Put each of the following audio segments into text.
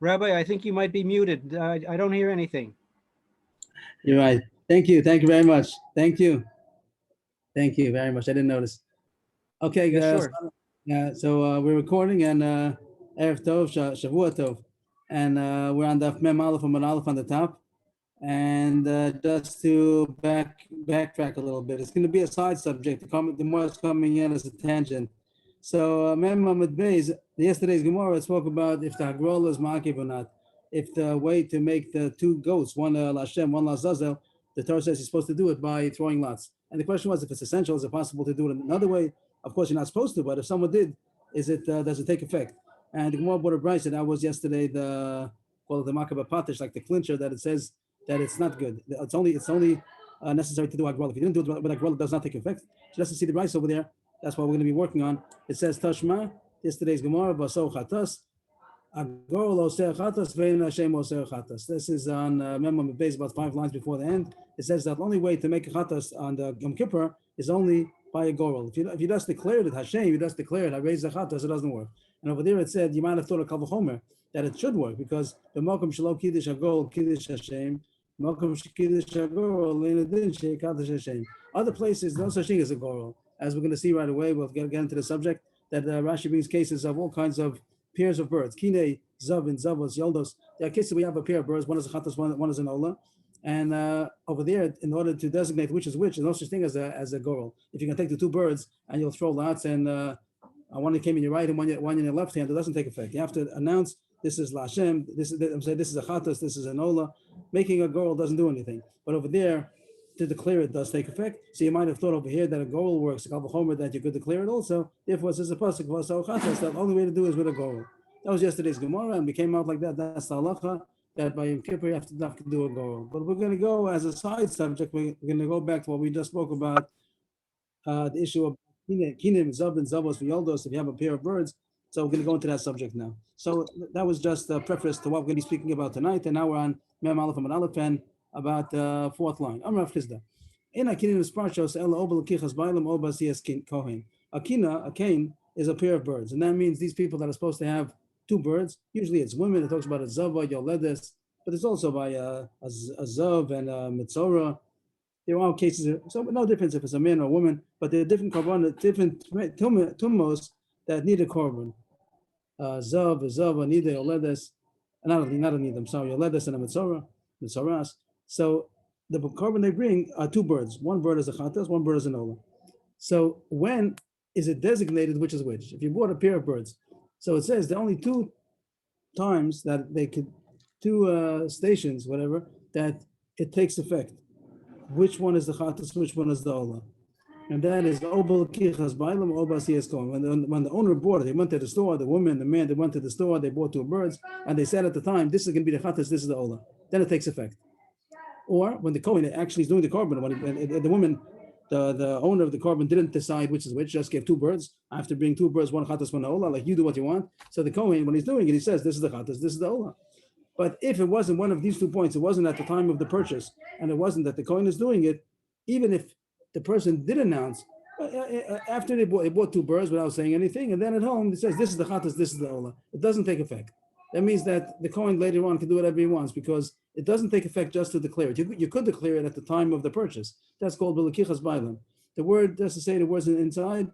Rabbi, I think you might be muted. I don't hear anything. You're right. Thank you. Thank you very much. Thank you. Thank you very much. I didn't notice. Okay, Yeah, guys. sure. So we're recording and Erev Tov, Shavua Tov, and we're on the Mem Aleph and Aleph on the top. And just to backtrack a little bit, it's going to be a side subject. The more it's coming in as a tangent. So Mem Amud Beis, yesterday's Gemara spoke about if the Hagrola is Makiv or not. If the way to make the two goats, one Lashem, one Lazazel, the Torah says you're supposed to do it by throwing lots. And the question was, if it's essential, is it possible to do it another way? Of course, you're not supposed to, but if someone did, does it take effect? And the Gemara brought a brayso that was yesterday call it the Makabah Patish, like the clincher, that it says that it's not good. It's only necessary to do Hagrola. If you didn't do it, but Hagrola does not take effect. So let's see the brayso over there. That's what we're going to be working on. It says Tashma, yesterday's Gemara, Baso Chatas. This is on Mem Beis, about 5 lines before the end. It says that the only way to make a chatas on the Yom Kippur is only by a gorol. If you just declared it Hashem, you just declared I raised the chatas, it doesn't work. And over there it said you might have thought of Kal V'chomer that it should work because the Malkum Shalom Kiddush Hagol Kiddush Hashem, Malkum Kiddush Hagol Le'nedin Shei Kaddish Hashem. Other places no such thing as a gorol, as we're going to see right away. We'll get into the subject that Rashi brings cases of all kinds of pairs of birds, kine, zavin, zavos, yoldos. There are cases we have a pair of birds, one is a chatas, one is an ola. And over there, in order to designate which is which, there's no such thing as a gorol. If you can take the two birds and you'll throw lots, and one came in your right and one in your left hand, it doesn't take effect. You have to announce this is Lashem, this is a chatas, this is an ola. Making a gorol doesn't do anything. But over there, to declare it does take effect. So you might have thought over here that a gorol works, Kal V'chomer, that you could declare it also. Therefore, it says a pasuk, the only way to do is with a gorol. That was yesterday's Gemara, and we came out like that. That's the halacha, that by Yom Kippur you have to do a gorol. But we're going to go as a side subject. We're going to go back to what we just spoke about, the issue of kinim, zavin, zavos, v'yoldos. If you have a pair of birds, so we're going to go into that subject now. So that was just a preface to what we're going to be speaking about tonight. And now we're on Mem Aleph and Aleph, and about the fourth line. Amar Chisda. In Akinim Sparshos El Obel Kichas Bailam Obas Yes Kohen. A cane is a pair of birds, and that means these people that are supposed to have two birds. Usually it's women. It talks about a zava, yoledes, but it's also by a zav and a mitzora. There are cases, so no difference if it's a man or a woman, but there are different korban, different tumos that need a korban. Zav, zava, need a yoledes, not a need them. Sorry, yoledes and a mitzoras. So the korban they bring are two birds. One bird is a chatas, one bird is an ola. So when is it designated which is which? If you bought a pair of birds, so it says the only two times that they could, two stations, whatever, that it takes effect. Which one is the chatas, which one is the ola? And that is obel kichas bailam obas yes kohen. When the owner bought it, they went to the store, the woman, the man, they went to the store, they bought two birds, and they said at the time, this is going to be the chatas, this is the ola. Then it takes effect. Or when the kohen actually is doing the korban, when the woman, the owner of the korban didn't decide which is which, just gave two birds. I have to bring two birds, one chatas, one ola, like you do what you want. So the kohen, when he's doing it, he says, this is the chatas, this is the ola. But if it wasn't one of these 2 points, it wasn't at the time of the purchase, and it wasn't that the kohen is doing it, even if the person did announce, after they bought two birds without saying anything, and then at home it says, this is the chatas, this is the ola. It doesn't take effect. That means that the kohen later on can do whatever he wants, because it doesn't take effect just to declare it. You could declare it at the time of the purchase. That's called b'lekichas bailam. The word, just to say the words inside,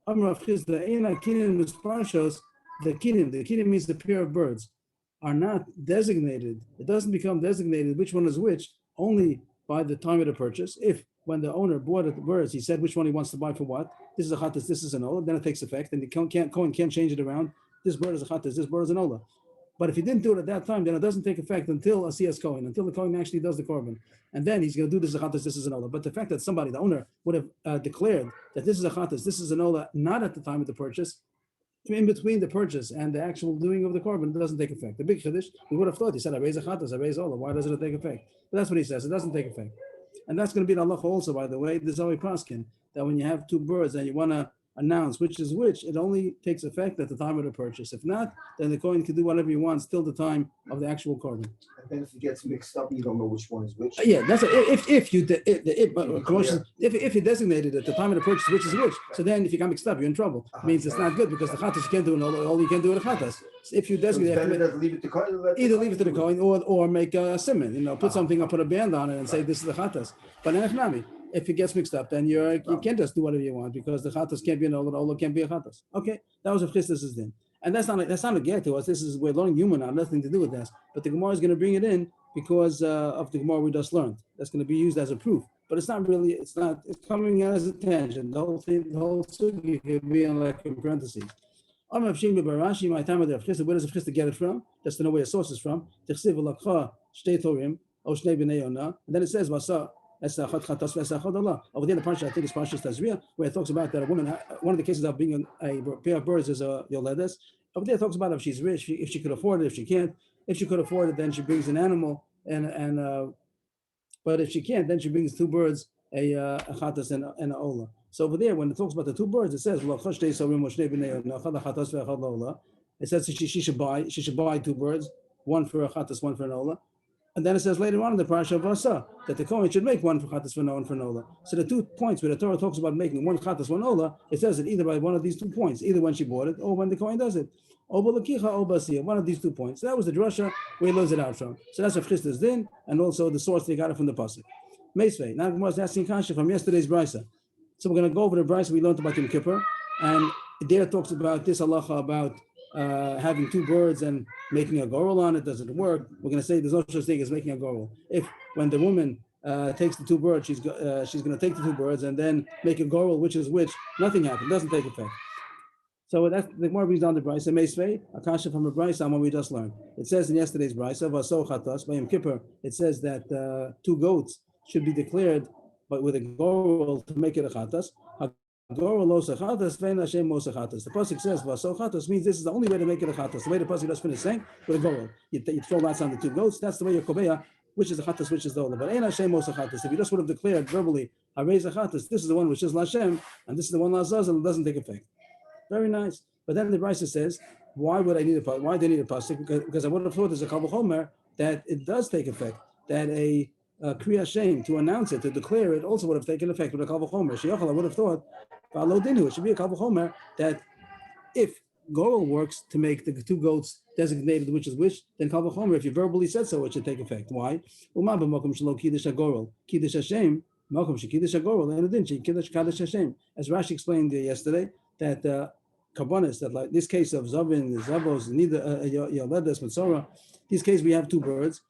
Amar Chisda, Eina kinim misparshos, the kinim means the pair of birds, are not designated. It doesn't become designated which one is which only by the time of the purchase. If when the owner bought the birds, he said which one he wants to buy for what. This is a chatas, this is an ola. Then it takes effect, and the kohen can't change it around. This bird is a chatas, this bird is an ola. But if he didn't do it at that time, then it doesn't take effect until a siyas kohen, until the kohen actually does the korban, and then he's going to do this is a chatas, this is an ola. But the fact that somebody, the owner, would have declared that this is a chatas, this is an ola, not at the time of the purchase, in between the purchase and the actual doing of the korban, it doesn't take effect. The big chiddush, we would have thought he said I raise a chatas, I raise ola. Why doesn't it take effect? But that's what he says. It doesn't take effect. And that's going to be the halacha also, by the way. There's always paskin that when you have two birds and you want to announce which is which, it only takes effect at the time of the purchase. If not, then the Kohen can do whatever he wants till the time of the actual korban. And then if it gets mixed up, you don't know which one is which. Yeah, that's if you designated at the time of the purchase which is which. So then if you got mixed up, you're in trouble. It means it's not good because the chatas you can't do all you can do with the chatas. So if you designate, Leave it to Kohen, either leave it to the Kohen or make a simon, put something up, put a band on it and say this is the chatas. But if it gets mixed up, then you can't just do whatever you want because the chatas can't be an ola can't be a chatas. Okay, that was a chistas din. And that's not a get to us. We're learning human now, nothing to do with this. But the Gemara is going to bring it in because of the Gemara we just learned. That's going to be used as a proof. But it's coming as a tangent. The whole sugi could be in like in parentheses. My time of the Chisda, where does the Chisda get it from? Just to know where your source is from. And then it says, over there, the parsha, I think it's Parshas Tazria, where it talks about that a woman, one of the cases of being a pair of birds is a yoledes. Over there, it talks about if she's rich, if she could afford it, if she can't. If she could afford it, then she brings an animal, but if she can't, then she brings two birds, a chatas and an ola. So over there, when it talks about the two birds, it says it says she should buy two birds, one for a chatas, one for an ola. And then it says later on in the parasha of Asa that the Kohen should make one for chatas, one for an ola. So the 2 points where the Torah talks about making one chatas, one ola, it says it either by one of these 2 points, either when she bought it or when the Kohen does it. One of these 2 points. So that was the drasha where he learns it out from. So that's a Chisdas din, and also the source they got it from the pasuk. Meisvei. Now Gemara is asking kasha from yesterday's brisa. So we're going to go over the brisa we learned about Yom Kippur, and there talks about this halacha about having 2 birds and making a gorel on it. Does it work? We're going to say there's no such thing as making a gorel. If when the woman takes the 2 birds, she's going to take the 2 birds and then make a gorel, which is which. Nothing happens. Doesn't take effect. So that's the more reads down the brisa. Meisvei, akasha from a brisa on what we just learned. It says in yesterday's brisa, vaso chatas by Yom Kippur. It says that 2 goats should be declared, but with a gorel to make it a chatas. The pasuk says vaso chatas means this is the only way to make it a chatas. The way the pasuk just finished saying with a gorel, you throw lots on the 2 goats. That's the way you're kobeya, which is a chatas, which is the ola. But ein Hashem mosa chatas. If you just would have declared verbally, harei chatas, this is the one which is Lashem, and this is the one Lazazel, it doesn't take effect. Very nice. But then the brisa says, why do they need a pasuk? Because I would have thought there's a kal v'chomer that it does take effect. That a kriya shem to announce it, to declare it, also would have taken effect with a kal v'chomer. Sheyochel, I would have thought, it should be a kal v'chomer that if gorel works to make the 2 goats designated which is which, then kal v'chomer, if you verbally said so, it should take effect. Why? Uma b'makom shelo kiddush hagorel, kiddush Hashem, makom shekiddush hagorel, and adin shekiddush kaddish Hashem. As Rashi explained yesterday, that karbonis, that like this case of Zavin, Zavos, neither Yoledes, Metzora, this case we have 2 birds.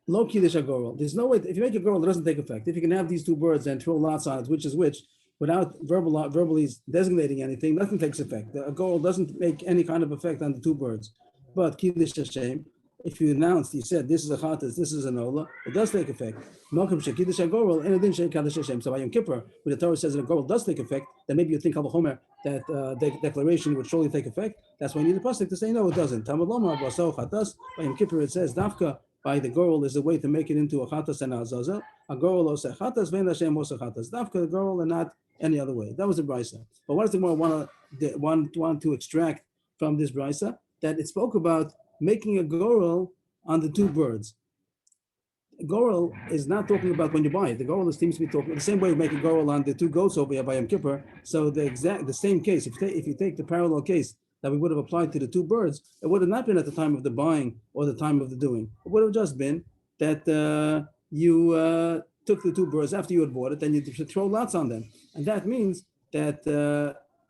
Lo kiddush hagorel. There's no way, if you make a gorel, it doesn't take effect. If you can have these 2 birds and throw lots on it, which is which, without verbally designating anything, nothing takes effect. A gorel doesn't make any kind of effect on the 2 birds. But kiddush Hashem, if you announced, you said this is a chatas, this is an ola, it does take effect. Malcolm shekiddush hagorel and adin shekaddush Hashem. So by Yom Kippur, when the Torah says that a gorel does take effect, then maybe you think kal v'chomer that the declaration would surely take effect. That's why you need a pasuk to say no, it doesn't. Talmud lomar vaso chatas. By Yom Kippur it says dafka by the gorel is a way to make it into a chatas and a azazel. A gorel ose chatas vein Hashem ose chatas. Dafka the gorel and not any other way. That was the brisa. But what does the Gemara want to extract from this brisa? That it spoke about making a gorel on the 2 birds. Gorel is not talking about when you buy it. The gorel seems to be talking the same way you make a gorel on the 2 goats over here by Yom Kippur. So the same case. If you take the parallel case that we would have applied to the 2 birds, it would have not been at the time of the buying or the time of the doing. It would have just been that you took the 2 birds after you had bought it, then you should throw lots on them, and that means that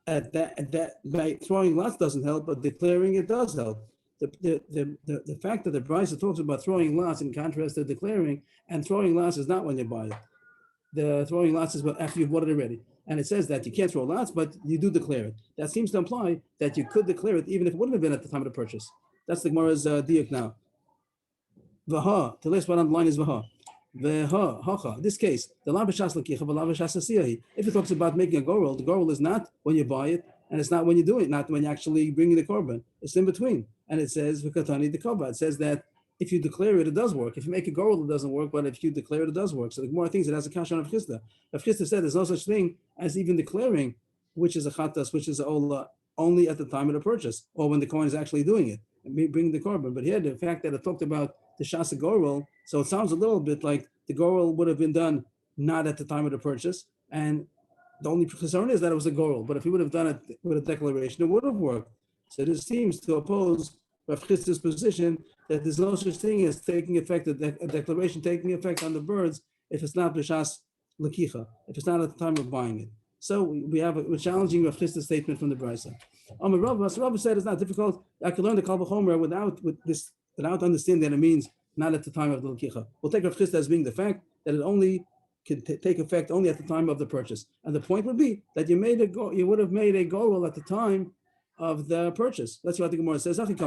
that by throwing lots doesn't help, but declaring it does help. The fact that the brisa talks about throwing lots in contrast to declaring, and throwing lots is not when you buy it. The throwing lots is after you've bought it already. And it says that you can't throw lots, but you do declare it. That seems to imply that you could declare it even if it wouldn't have been at the time of the purchase. That's the Gemara's diuk now. Vaha, the last one on the line is Vaha. Vaha, hacha. This case, the lavashas lakicha, lavashas asiyahi. If it talks about making a gorel, the gorel is not when you buy it, and it's not when you do it, not when you're actually bringing the korban. It's in between. And it says, v'katani the korban. It says that if you declare it, it does work. If you make a goal, it doesn't work. But if you declare it, it does work. So the Gemara thinks it has a kasha on Rav Chisda. Rav Chisda said there's no such thing as even declaring which is a chatas, which is a ola, only at the time of the purchase, or when the coin is actually doing it, and bring the korban. But here, the fact that it talked about the shasa gorel, so it sounds a little bit like the gorel would have been done not at the time of the purchase, and the only concern is that it was a gorel. But if he would have done it with a declaration, it would have worked. So this seems to oppose Rav Chisda's position that there's no such thing as taking effect, a declaration taking effect on the birds if it's not b'shas lekicha, if it's not at the time of buying it. So we're challenging Rav Chisda's statement from the Brisa. Rabbi said it's not difficult. I can learn the Kal V'chomer without understanding that it means not at the time of the lekicha. We'll take Rav Chisda as being the fact that it only can take effect only at the time of the purchase. And the point would be that you would have made a goal at the time of the purchase. That's what the Gemara says. That's what the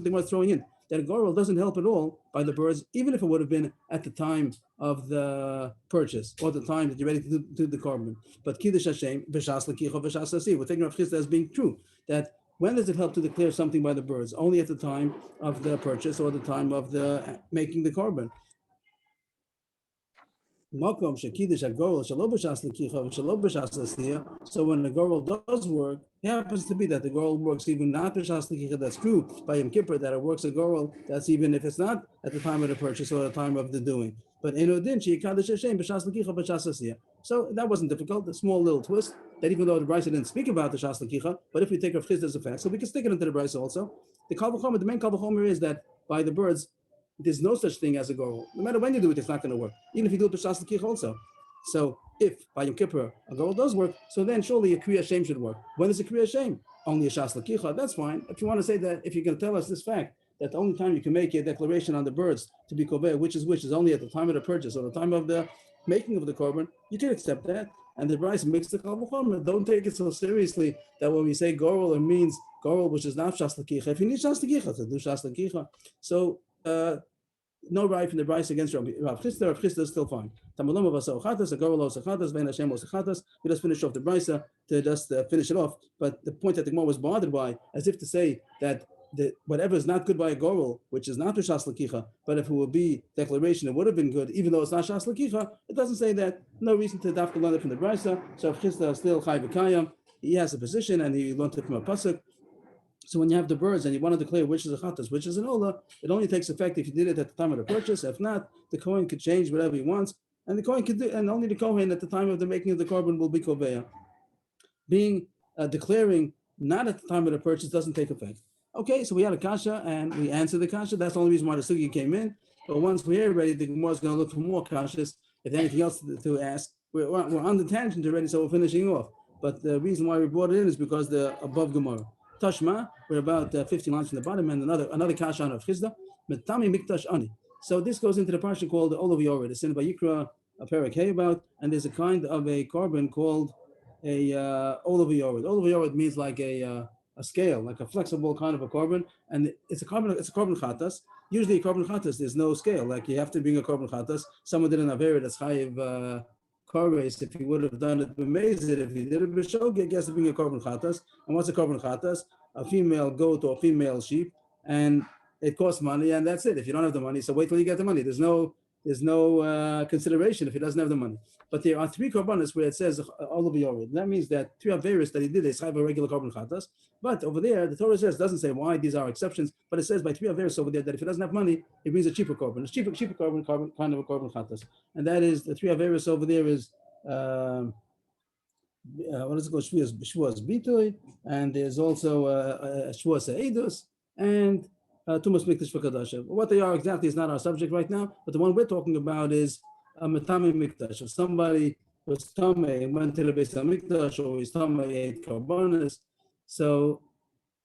Gemara is throwing in. That a goral doesn't help at all by the birds, even if it would have been at the time of the purchase or the time that you're ready to do the korban. But kiddush Hashem b'shas lekicha b'shas asi. We're taking Rav Chisda as being true. That when does it help to declare something by the birds? Only at the time of the purchase or the time of the making the korban. So when the goral does work, it happens to be that the goral works even not b'shas lekicha. That's true by Yom Kippur, that it works a goral. That's even if it's not at the time of the purchase or the time of the doing. But enodin she'ikadosh Hashem b'shas lekicha b'shas asiyah. So that wasn't difficult. A small little twist that even though the Brisa didn't speak about the shas lekicha, but if we take Rav Chisda as a fact, so we can stick it into the Brisa also. The Kal V'chomer, the main Kal V'chomer is that by the birds, there's no such thing as a goal. No matter when you do it, it's not going to work. Even if you do it to Shas L'Kich also. So if by Yom Kippur a goal does work, so then surely a Kriya Shem should work. When is a Kriya Shem? Only a Shas L'Kich. That's fine. If you want to say that, if you're going to tell us this fact, that the only time you can make a declaration on the birds to be koveh, which is only at the time of the purchase or the time of the making of the korban, you can accept that. And the Brisa makes the Kal V'chomer. Don't take it so seriously that when we say gorel, it means gorel, which is not Shas L'Kich. If you need Shas L'Kich, to do Shas L'Kich. So, no right from the Brisa against Rav Chisda. Rav Chisda is still fine. We just finish off the Brisa to just finish it off. But the point that the Gemara was bothered by, as if to say that whatever is not good by a gorel, which is not the Shas L'Kicha, but if it would be declaration, it would have been good, even though it's not Shas L'Kicha. It doesn't say that. No reason to dafka learn it from the Brisa. So Rav Chisda is still Chai V'Kayam. He has a position and he learned it from a pasuk. So when you have the birds and you want to declare which is a chatas, which is an ola, it only takes effect if you did it at the time of the purchase. If not, the kohen could change whatever he wants, and the kohen could do, and only the kohen at the time of the making of the korban will be koveya. Being declaring not at the time of the purchase doesn't take effect. Okay, so we had a kasha and we answered the kasha. That's the only reason why the sugi came in. But once we're ready, the Gemara is going to look for more kashas. If there's anything else to ask, we're on the tangent already, so we're finishing off. But the reason why we brought it in is because the above Gemara. Tashma, we're about 15 lines from the bottom, and another kasha on Rav Chisda. Metami mikdash ani. So this goes into the parsha called the Olav Yored. It's in Vayikra, a parak hay about, and there's a kind of a korban called a Olav Yored. Olav Yored means like a scale, like a flexible kind of a korban, and it's a korban chatas. Usually a korban chatas, there's no scale. Like you have to bring a korban chatas. Someone did an avera that's chayiv korban. If he would have done it b'mezid, if he did it b'shogeg, he has to bring a korban chatas. And what's a korban chatas? A female goat or a female sheep, and it costs money, and that's it. If you don't have the money, so wait till you get the money. There's no consideration if he doesn't have the money. But there are 3 korbanos where it says Olav Yored. That means that 3 averis that he did, they have a regular korban chatas. But over there, the Torah says, doesn't say why these are exceptions, but it says by 3 averis over there that if he doesn't have money, he brings a cheaper korban. It's cheaper korban, kind of a korban chatas. And that is, the 3 averis over there is, what is it called? Shvuas Bitoy, and there's also Shvuas Eidus, and Tumas Mikdash V'Kadasha. What they are exactly is not our subject right now, but the one we're talking about is Metame Mikdash. If somebody was Tameh and went to the Beis HaMikdash, or he's Tameh, ate Karbanis, so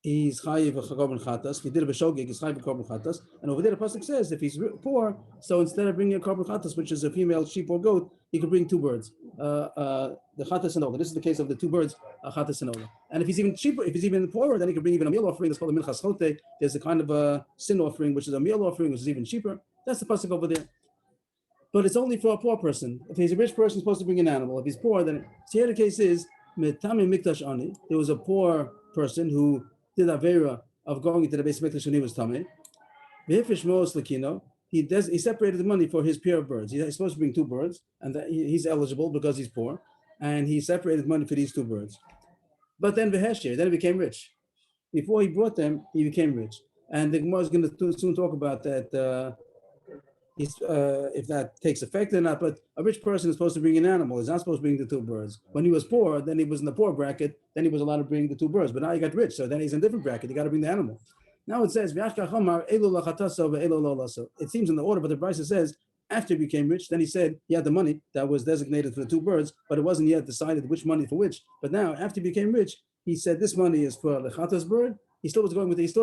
he's Chayiv a Korban Chatas. If he did a B'Shogeg, he's Chayiv a Korban Chatas. And over there the pasuk says, if he's poor, so instead of bringing a Korban Chatas, which is a female sheep or goat, he could bring 2 birds. The Chatas and Ola. This is the case of the 2 birds, Chatas and Ola. And if he's even cheaper, if he's even poorer, then he can bring even a meal offering. That's called a Minchas Chote. There's a kind of a sin offering, which is a meal offering, which is even cheaper. That's the pasuk over there. But it's only for a poor person. If he's a rich person, he's supposed to bring an animal. If he's poor, then so here the case is Metame Mikdash Ani. There was a poor person who did Avera of going into the base of Mikdash when he was tummy. V'hifish mo'os lekino. He separated the money for his pair of birds. He's supposed to bring 2 birds, and he's eligible because he's poor, and he separated money for these 2 birds. But then v'heshir, then he became rich. Before he brought them, he became rich. And the Gemara is going to soon talk about that. If that takes effect or not, but a rich person is supposed to bring an animal. He's not supposed to bring the 2 birds. When he was poor, then he was in the poor bracket, then he was allowed to bring the 2 birds. But now he got rich, so then he's in a different bracket. You got to bring the animal. Now it says, it seems in the order, but the Brisa says, after he became rich, then he said he had the money that was designated for the 2 birds, but it wasn't yet decided which money for which. But now, after he became rich, he said this money is for the Chatas bird. He still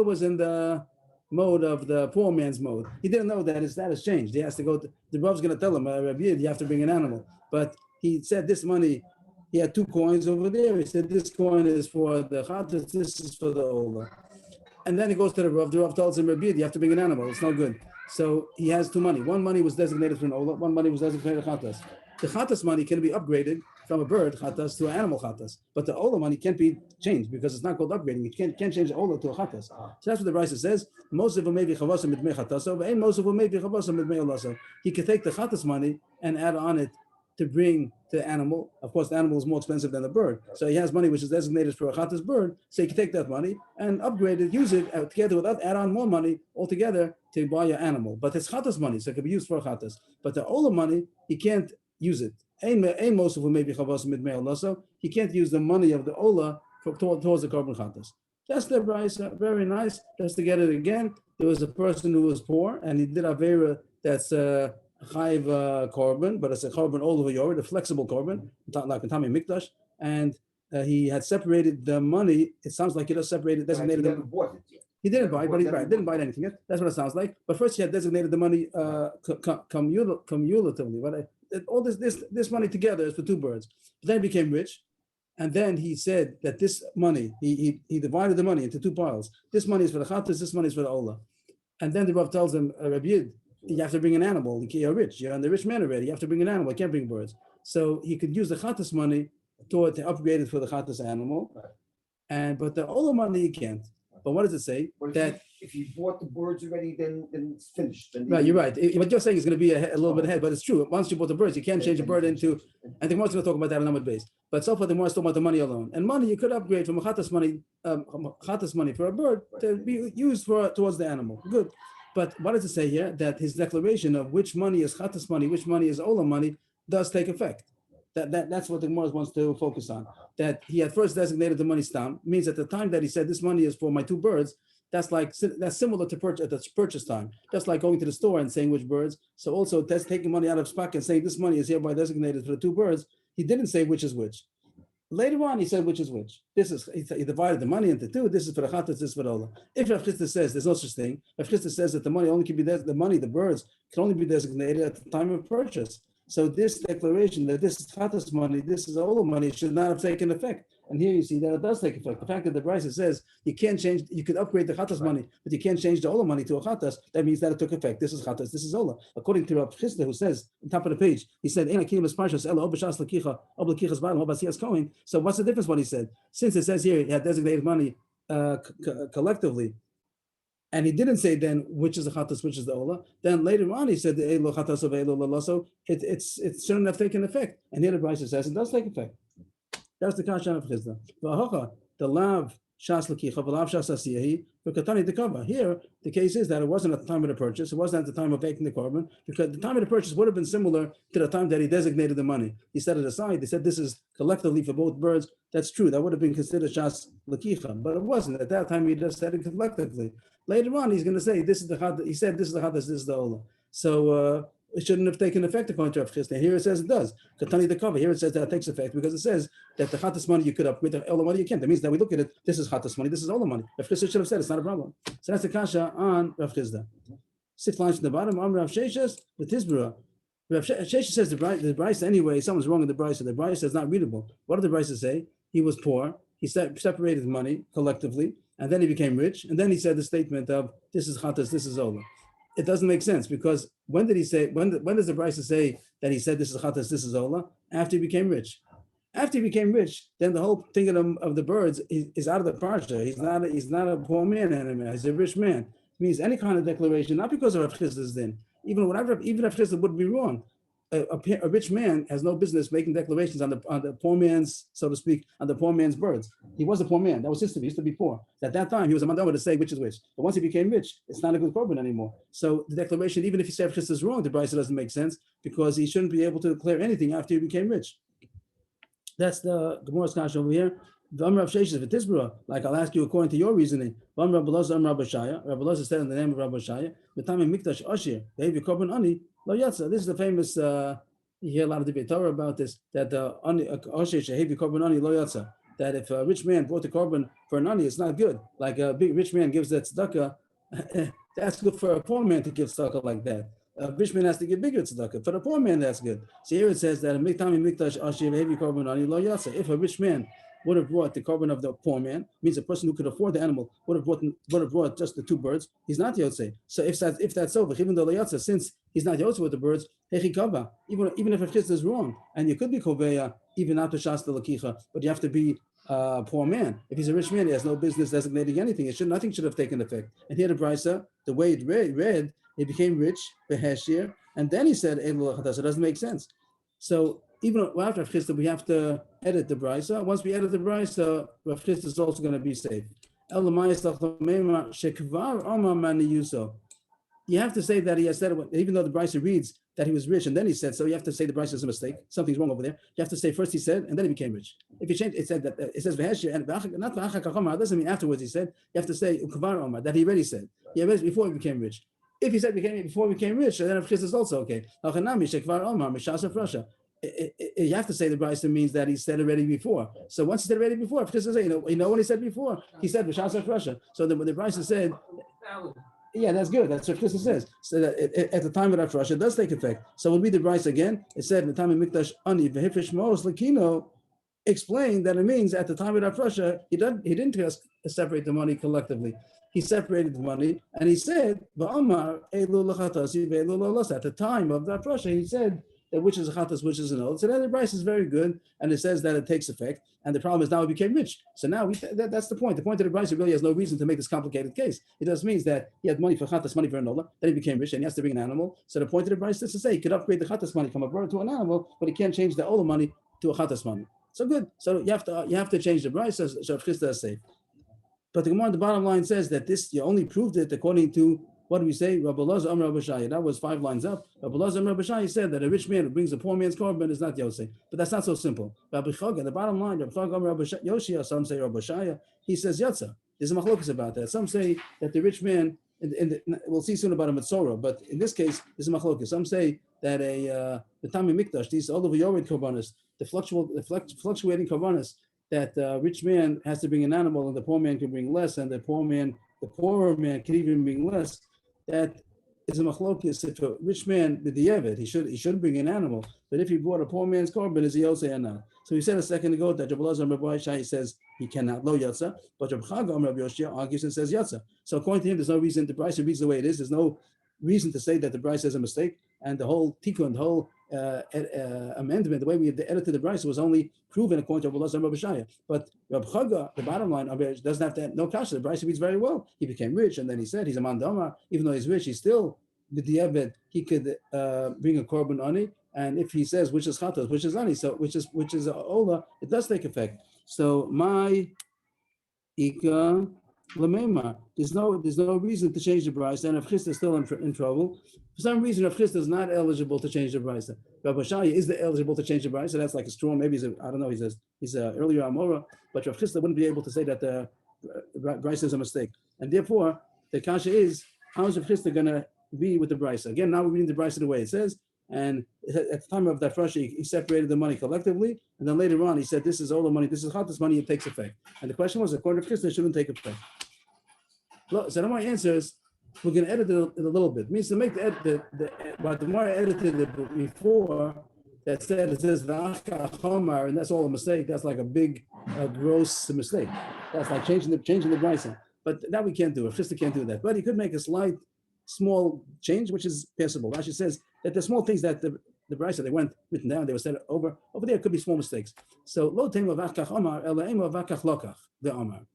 was in the mode of the poor man's mode. He didn't know that his status changed. He has to go, the Rav's going to tell him, Rabbi, you have to bring an animal. But he said this money, he had 2 coins over there. He said this coin is for the Chatas, this is for the Ola. And then he goes to the Rav tells him, Rabbi, you have to bring an animal. It's no good. So he has 2 money. One money was designated for an Ola, one money was designated for Chatas. The Chatas money can be upgraded from a bird Chatas to an animal Chatas. But the Ola money can't be changed because it's not called upgrading. You can't change the Ola to a Chatas. So that's what the Brisa says. He can take the Chatas money and add on it to bring the animal. Of course, the animal is more expensive than the bird. So he has money which is designated for a Chatas bird. So he can take that money and upgrade it, use it together with that, add on more money altogether to buy your animal. But it's Chatas money, so it can be used for a Chatas. But the Ola money, he can't use it. He can't use the money of the Ola towards the Korban Chatas. That's the Brisa, very nice. Just to get it again, there was a person who was poor and he did Avera that's Chayv Korban, but it's a Korban all over Yored, a flexible Korban, like a Tami Mikdash, and he had separated the money. It sounds like he just separated, designated the money. He didn't buy it, but he didn't buy anything yet. That's what it sounds like. But first he had designated the money cumulatively. But all this money together is for 2 birds. But then he became rich, and then he said that this money, he divided the money into 2 piles. This money is for the Chatas, this money is for the Ola. And then the Rav tells him, Rabbi Yid, you have to bring an animal. You're rich. You're on the rich man already. You have to bring an animal. You can't bring birds. So he could use the Chatas money to upgrade it for the Chatas animal. But the Ola money he can't. But what does it say? That if you bought the birds already, then it's finished. Right, you're right. What you're saying is going to be a little bit ahead, but it's true. Once you bought the birds, you can't change a bird into. And the Gemara's going to talk about that on Amud Beis. But so far, the Gemara's talking about the money alone. And money you could upgrade from a Chatas money for a bird to be used towards the animal. Good. But what does it say here? That his declaration of which money is Chatas money, which money is Ola money, does take effect. That's what the Gemara wants to focus on. That he had first designated the money stam, means at the time that he said this money is for my 2 birds, that's similar to purchase time. Just like going to the store and saying which birds. So also that's taking money out of his pocket and saying this money is hereby designated for the 2 birds. He didn't say which is which. Later on, he said which is which. He divided the money into 2. This is for the Chatas, this is for the Ola. If Rav Chisda says there's no such thing, Rav Chisda says that the money only can be the birds can only be designated at the time of purchase. So this declaration that this is Chatas money, this is Ola money, should not have taken effect. And here you see that it does take effect. The fact that the Brisa says you could upgrade the Chatas money, but you can't change the Ola money to a Chatas, that means that it took effect. This is Chatas, this is Ola. According to Rav Chisda, who says on top of the page, he said, so what's the difference what he said? Since it says here he had designated money collectively, and he didn't say then which is the Chatas, which is the Ola. Then later on he said the Elo Chatas of Elo Lalaso. It shouldn't have taken effect. And here the Brisa says it does take effect. That's the Kashan of Chisda. The Lav Shas Lakicha, V'Lav Shas Asiyahi, V'Katani Dekava. Here the case is that it wasn't at the time of the purchase. It wasn't at the time of making the korban, because the time of the purchase would have been similar to the time that he designated the money. He set it aside. He said this is collectively for both birds. That's true. That would have been considered Shas Lakicha, but it wasn't. At that time he just said it collectively. Later on, he's going to say, this is the Chatas. He said, this is the Chatas, this is the Ola. So it shouldn't have taken effect according to Rav Chisda. Here it says it does. Katani the cover. Here it says that it takes effect because it says that the Chatas money you could upgrade, the Ola money you can't. That means that we look at it, this is Chatas money, this is Ola money. Rav Chisda should have said it's not a problem. So that's the Kasha on Rav Chisda. 6 lines from the bottom. Rav Sheshes, the Tizbura. Rav Sheshes says the Brisa anyway, someone's wrong in the Brisa. The Brisa is not readable. What did the Brisa say? He was poor. He separated money collectively. And then he became rich, and then he said the statement of this is Chatas, this is Ola. It doesn't make sense because when did he say? When does the Brisa say that he said this is Chatas, this is Ola? After he became rich. After he became rich, then the whole thing of the birds is out of the parsha. He's not a poor man anymore. He's a rich man. It means any kind of declaration, not because of Rav Chisda's din. Even Rav Chisda would be wrong. A rich man has no business making declarations on the poor man's, so to speak, on the poor man's birds. He was a poor man. That was history. He used to be poor. At that time, he was a mandama to say which is which. But once he became rich, it's not a good korban anymore. So the declaration, even if you say Rav Chisda is wrong, the Brisa doesn't make sense because he shouldn't be able to declare anything after he became rich. That's the Gemara's kasha over here. Like I'll ask you according to your reasoning. Rabbi Elazar said in the name of Rabbi Shaya, Mikdash Ashir, Korban Ani, Lo Yatsa. This is the famous, you hear a lot of debate Torah about this, that Ashir Shehevi Korban Ani Lo Yatsa. That if a rich man brought the korban for an ani, it's not good. Like a big rich man gives that tzedakah, that's good for a poor man to give tzedakah like that. A rich man has to give bigger tzedakah. For the poor man, that's good. So here it says that if a rich man would have brought the korban of the poor man, means a person who could afford the animal would have brought just the two birds, he's not yotzei. So if that's over, even though yotze, since he's not yotzei with the birds, even if a chizd is wrong, and you could be koveya even after shas the lakicha, but you have to be a poor man. If he's a rich man, he has no business designating anything. Nothing should have taken effect. And here the brisa, the way it read, he became rich, beheshir, and then he said, it doesn't make sense. So even after Rav Chisda, we have to edit the brisa. Once we edit the brisa, Rav Chisda is also going to be safe. You have to say that he has said it, even though the brisa reads that he was rich, and then he said, so you have to say the brisa is a mistake. Something's wrong over there. You have to say first he said, and then he became rich. If you change, it said that it says v'heshir, and not v'achakachomar, doesn't mean afterwards he said. You have to say ukvar omar, that he already said. He already before he became rich. If he said before he became rich, then Rav Chisda is also okay. You have to say the brisa means that he said already before. So once he said already before, Rav Chisda said, you know when he said before, he said B'Shas HaFrasha. So when the brisa said, yeah, that's good. That's what Rav Chisda says. So that at the time of that Frasha, it does take effect. So we'll read the brisa again. It said, the time of Mikdash Ani v'Hifish Mos Lakino, explained that it means at the time of that Frasha, he didn't just separate the money collectively. He separated the money and he said, at the time of that Frasha, he said that which is a chatas, which is an oath. So then the brisa is very good, and it says that it takes effect. And the problem is now he became rich. So now that's the point. The point of the brisa really has no reason to make this complicated case. It just means that he had money for chatas, money for an ola, then he became rich, and he has to bring an animal. So the point of the brisa is to say he could upgrade the chatas money from a bird to an animal, but he can't change the ola money to a chatas money. So good. So you have to change the brisa. So Rav Chisda is safe. But the Gemara on the bottom line says that this, you only proved it according to, what do we say? Rabbi Elazar Amar Rabbi Shaya. That was 5 lines up. Rabbi Elazar Amar Rabbi Shaya said that a rich man who brings a poor man's korban is not Yosei. But that's not so simple. Rabbi Chaga, the bottom line, Rabbi Chaga Amar Rabbi Yoshia, some say Rabbi Shaya, he says Yatza. There's a machlokas about that. Some say that the rich man, we'll see soon about a Mitzorah, but in this case, there's a machlokas. Some say that the Tami Mikdash, these all of the Yored korbanos, the fluctuating korbanos, that rich man has to bring an animal and the poor man can bring less, and the poorer man can even bring less. That is a machlokes. If a rich man with the Yevet, he should bring an animal. But if he brought a poor man's korban, is he yosei or not? So we said a second ago that Rabbi Elazar Rabbi Shai says he cannot lo yatsa, but Rabbi Chaga Rabbi Yoshia argues and says yatsa. So according to him, there's no reason. The brisa reads the way it is. There's no reason to say that the brisa is a mistake, and the whole tikkun, the whole amendment, the way we edited the brisa was only proven according to Rabbi Elazar Rabbi Shaya. But Rabbi Chaga, the bottom line, doesn't have to have no kasha. The brisa reads very well. He became rich, and then he said he's a mandama. Even though he's rich, he's still with the Eved. He could bring a korban ani, and if he says which is chatos, which is ani, so which is ola, it does take effect. So my ika lamema. There's no reason to change the brisa, and Rav Chisda is still in trouble. For some reason, Rav Chisda is not eligible to change the brisa. Rabbi Shaya is eligible to change the brisa. That's like a straw. Maybe he's earlier Amora, but Rav Chisda wouldn't be able to say that the brisa is a mistake. And therefore, the kasha is, how is Rav Chisda going to be with the brisa? Again, now we're reading the brisa the way it says. And at the time of that Rashi, he separated the money collectively, and then later on he said, "This is all the money. This is chatas money. It takes effect." And the question was, according to Chisda, it shouldn't take effect. So now my answer is, we're going to edit it a little bit. It means to make but the more I edited it before, it says v'achka chomar, and that's all a mistake. That's like a big, gross mistake. That's like changing the brisa. But that we can't do. If Chisda can't do that, but he could make a small change, which is passable. Rashi says that the small things that the brisa, they went written down, they were said over there. It could be small mistakes. So lo tema v'achkach omar elaima v'achkach lokach the omar.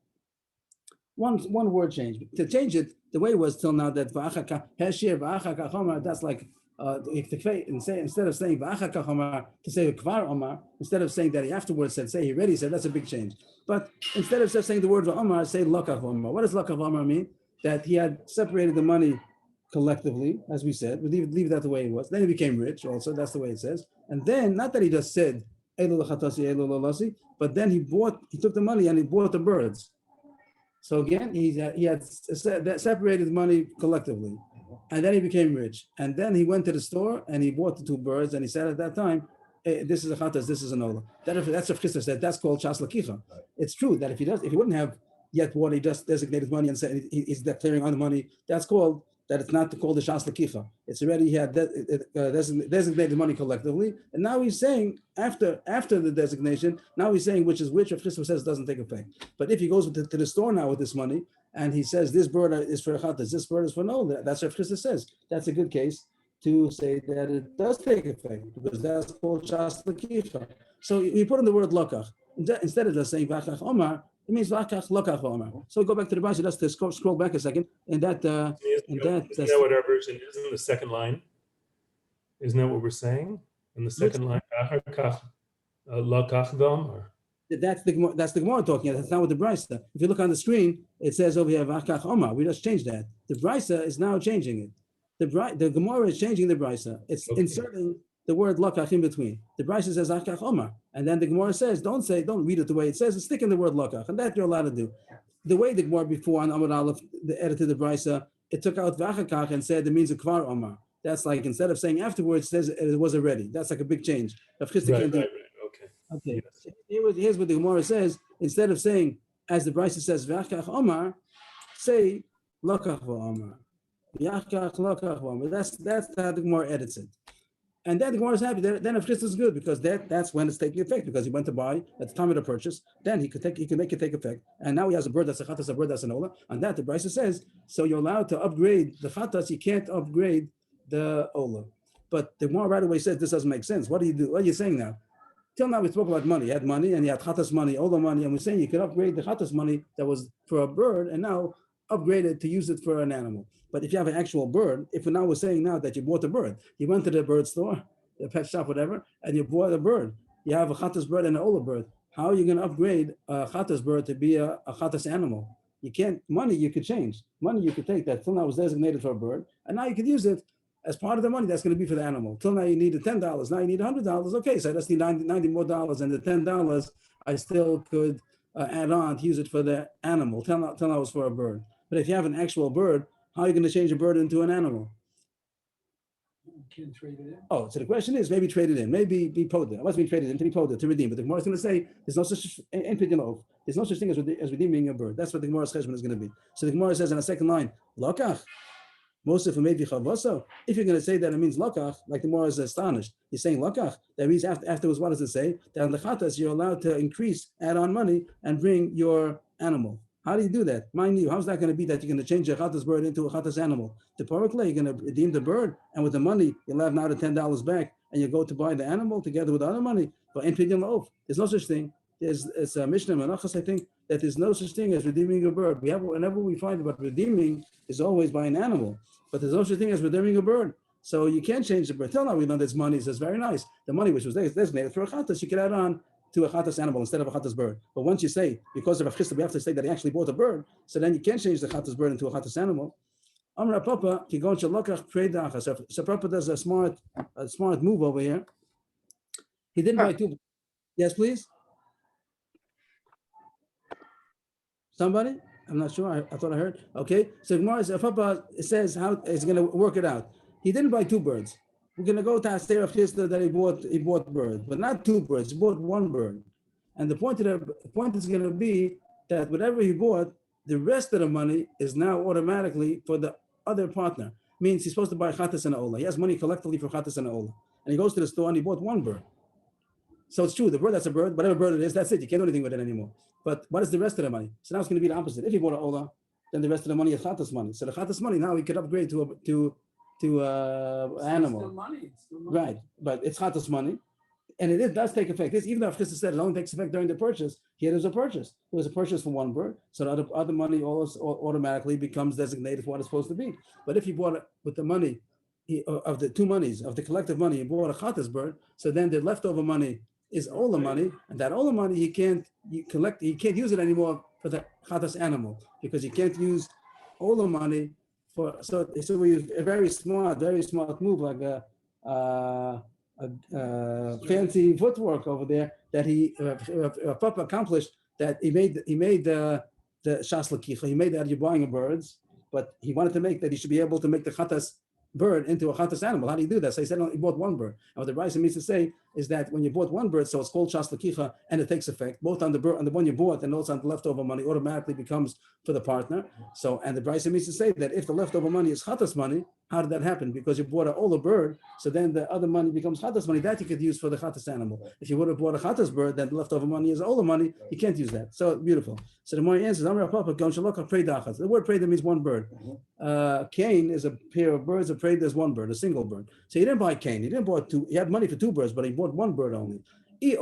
One word change. To change it, the way it was till now that v'achakach heshir v'achakach omar, that's like instead of saying v'achakach omar to say kvar omar, instead of saying that he afterwards said, say he already said, that's a big change. But instead of just saying the word omar, say lokach omar. What does lokach omar mean? That he had separated the money collectively, as we said, we leave that the way it was. Then he became rich also, that's the way it says. And then, not that he just said, but then he took the money and he bought the birds. So again, he had separated money collectively. And then he became rich. And then he went to the store and he bought the two birds and he said at that time, this is a chatas, this is an ola. That's what Chisda said, that's called chas lakicha. It's true that if he wouldn't have yet what he just designated money and said he's declaring on the money, that's called that it's not called the shas lakicha. It's already he had designated money collectively, and now he's saying after the designation, now he's saying which is which. If Christopher says doesn't take effect, but if he goes to the store now with this money and he says this bird is for chatas, this bird is for no, that's what Christopher says. That's a good case to say that it does take effect because that's called shas lakicha. So we put in the word lokach instead of just saying v'achach omar. It means v'achach lokach omar. So we go back to the Brisa just to scroll back a second, and that. Isn't that what our version is in the second line? Isn't that what we're saying in the second line? Lakach dom. That's the Gemara talking. That's not what the Brisa. If you look on the screen, it says over here v'achach omar. We just changed that. The Brisa is now changing it. The Gemara is changing the Brisa. It's inserting the word lakach in between. The Brisa says achach omar, and then the Gemara says, don't read it the way it says, stick in the word lakach, and that you're allowed to do. The way the Gemara before on Amud Aleph, the edited the Brisa, it took out v'achakach and said it means a kvar omar. That's like instead of saying afterwards, it says it was already. That's like a big change. Right. Okay. Okay. Yes. Here's what the Gemara says. Instead of saying, as the Brisa says, v'achach omar, say lakach omar. V'achach lakach omar. That's how the Gemara edits it. And then the Gemara is happy. Then if Christ is good because that's when it's taking effect because he went to buy at the time of the purchase. Then he could make it take effect. And now he has a bird that's a chatas, a bird that's an ola. And that the Brisa says, so you're allowed to upgrade the chatas. You can't upgrade the ola. But the Gemara right away says this doesn't make sense. What do you do? What are you saying now? Till now we spoke about money. You had money and you had chatas money, ola money, and we're saying you could upgrade the chatas money that was for a bird and now upgrade it to use it for an animal. But if you have an actual bird, if we're saying now that you bought a bird, you went to the bird store, the pet shop, whatever, and you bought a bird. You have a chatas bird and an ola bird. How are you going to upgrade a chatas bird to be a chatas animal? You can't. Money you could change. Money you could take that till now was designated for a bird, and now you could use it as part of the money that's going to be for the animal. Till now you needed $10. Now you need $100. Okay, so I just need $90 more, and the $10 I still could add on to use it for the animal. Till now it was for a bird. But if you have an actual bird, how are you going to change a bird into an animal? You can trade it in. Oh, so the question is maybe trade it in, maybe be poda. What's being traded in to be poda, to redeem? But the Gemara is going to say there's no such there's no such thing as redeeming a bird. That's what the Gemara's cheshbon is going to be. So the Gemara says in the second line, lokach. Mosif maybe chavaso. If you're going to say that it means lokach, like the Gemara is astonished, you're saying lokach. That means afterwards, what does it say? That on the chatas you're allowed to increase, add on money, and bring your animal. How do you do that? Mind you, how's that going to be that you're going to change a chatas bird into a chatas animal? The paraclay, you're going to redeem the bird, and with the money, you'll have now the $10 back, and you go to buy the animal together with the other money. But in Pidyon La'of, there's no such thing. It's a Mishnah Menachos, I think, that there's no such thing as redeeming a bird. Whenever we find about redeeming is always by an animal, but there's no such thing as redeeming a bird. So you can't change the bird. Till now we know there's money. It says very nice. The money which was designated for a chatas, you can add on to a chatas animal instead of a chatas bird. But once you say, because of a chisda, we have to say that he actually bought a bird, so then you can't change the chatas bird into a chatas animal. Amra Papa, Kigon Shalokach Predachas. So Papa does a smart move over here. He didn't buy two. Yes, please. Somebody? I'm not sure. I thought I heard. Okay. So Gemara, Papa says how it's going to work it out. He didn't buy two birds. We're going to go to Aster of Chisda that he bought birds, but not two birds. He bought one bird. And the point is going to be that whatever he bought, the rest of the money is now automatically for the other partner. Means he's supposed to buy chatas and ola. He has money collectively for chatas and ola. And he goes to the store and he bought one bird. So it's true, the bird, that's a bird, whatever bird it is, that's it. You can't do anything with it anymore. But what is the rest of the money? So now it's going to be the opposite. If he bought an ola, then the rest of the money is chatas money. So the chatas money, now he could upgrade to animal. Still money. It's still money. Right, but it's chatas money, and does take effect. This, even though Chisda said it only takes effect during the purchase, here there's a purchase. There was a purchase for one bird, so the other money automatically becomes designated for what it's supposed to be. But if you bought it with the money of the two monies, of the collective money, you bought a chatas bird, so then the leftover money is ola money, and that ola money he can't use it anymore for the chatas animal, because he can't use ola money for. So we use a very smart move, like a fancy footwork over there that Papa accomplished, that he made the shas lakicha. He made that you're buying birds, but he wanted to make that he should be able to make the chatas bird into a chatas animal. How do you do that? So he said, no, he bought one bird. And what the Brisa means to say is that when you bought one bird, so it's called shas lakicha, and it takes effect both on the bird, on the one you bought, and also on the leftover money automatically becomes for the partner. So, and the Brisa means to say that if the leftover money is chatas money, how did that happen? Because you bought an ola bird, so then the other money becomes chatas money that you could use for the chatas animal. If you would have bought a chatas bird, then the leftover money is ola money, you can't use that. So beautiful. So the more answers, the word preda means one bird. Cain is a pair of birds. A preda is one bird, a single bird. So he didn't buy Cain. He didn't buy two. He had money for two birds, but he bought one bird only. If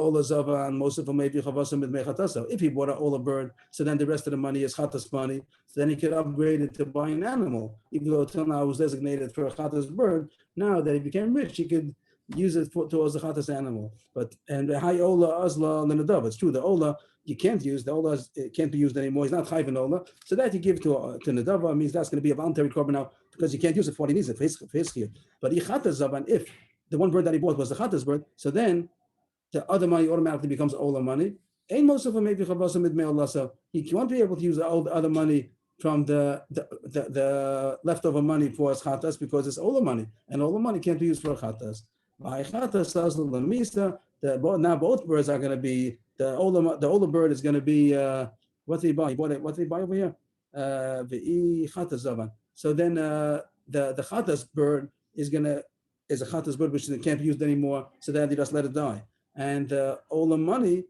he bought an ola bird, so then the rest of the money is chatas money. So then he could upgrade it to buy an animal. Even though until now it was designated for a chatas bird, now that he became rich, he could use it towards the chatas animal. But and the high ola azla lenadav. It's true. The ola you can't use. The ola it can't be used anymore. He's not chayv ola. So that you give to nadava means that's going to be a voluntary korban now, because you can't use it for what he needs it for his chiyuv. But chatas zavan, if the one bird that he bought was the chatas bird, so then the other money automatically becomes ola money. Ain't most of them maybe chavasa midmei ola. So he won't be able to use the other money from the leftover money for his chatas, because it's ola money, and ola money can't be used for chatas. Now both birds are going to be the ola bird is going to be what did he buy? He bought it. What did he buy over here? So then the chatas bird is a chatas bird which can't be used anymore. So then you just let it die. And ola money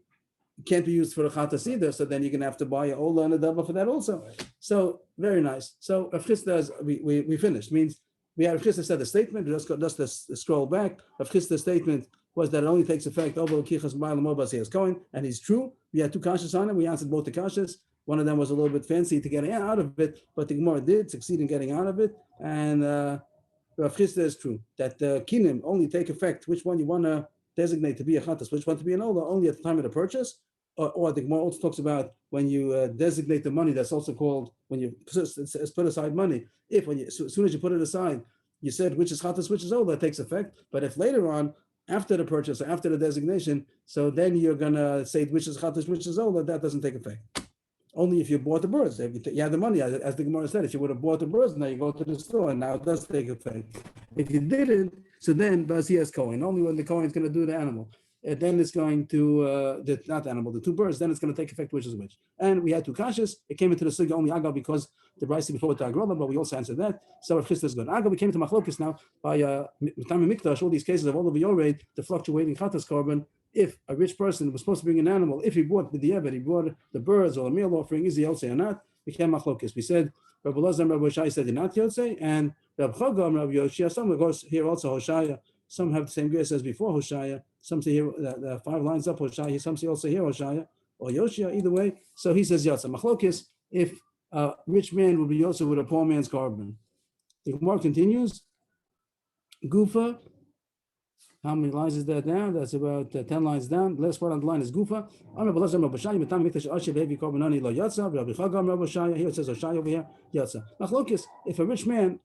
can't be used for the chatas either. So then you're going to have to buy an ola and a dava for that also. So very nice. So Rav Chisda, we finished. Means we have Rav Chisda said the statement. Just scroll back. Rav Chisda's statement was that it only takes effect over kichas ma'al mobas he is going, and he's true. We had two kashas on it. We answered both the kashas. One of them was a little bit fancy to get out of it, but the Gemara did succeed in getting out of it. And Rav Chisda is true that the kinim only take effect. Which one you want to designate to be a chatas, which one to be an ola, only at the time of the purchase, or the Gemara also talks about when you designate the money. That's also called when you put aside money. If as soon as you put it aside, you said which is chatas, which is ola, it takes effect. But if later on, after the purchase or after the designation, so then you're gonna say which is chatas, which is ola, that doesn't take effect. Only if you bought the birds, if you had the money, as the Gemara said, if you would have bought the birds, now you go to the store, and now it does take effect. If you didn't, so then Bazias Kohen, only when the Kohen is going to do the animal, and then it's going to not the animal, the two birds, then it's going to take effect which is which. And we had two kashas. It came into the sugya only Agav because the Brisa before the Agrola, but we also answered that. So if Chisda is good. Agav, we came into Machlokes now by Mitami Mikdash, all these cases of all of Yorei, the fluctuating chatas korban. If a rich person was supposed to bring an animal, if he bought the diabet, he bought the birds or a meal offering, is he Yotzei or not? We came Machlokes. We said Rabbi Lazar, Rabbi Hoshai said he's not Yotzei, and Rabbi Chagam, Rabbi Yoshia, some of course here also Hoshaya. Some have the same grace as before Hoshaya. Some say here the 5 lines up Hoshaya. Some say also here Hoshaya or Yoshia. Either way, so he says Yotzei. Machlokes, if a rich man would be Yotzei with a poor man's korban. The Gemara continues. Gufa. How many lines is that down? That's about 10 lines down. The last word on the line is Gufa. Here it says Hoshaya over here. Yotzei. Machlokes, if a rich man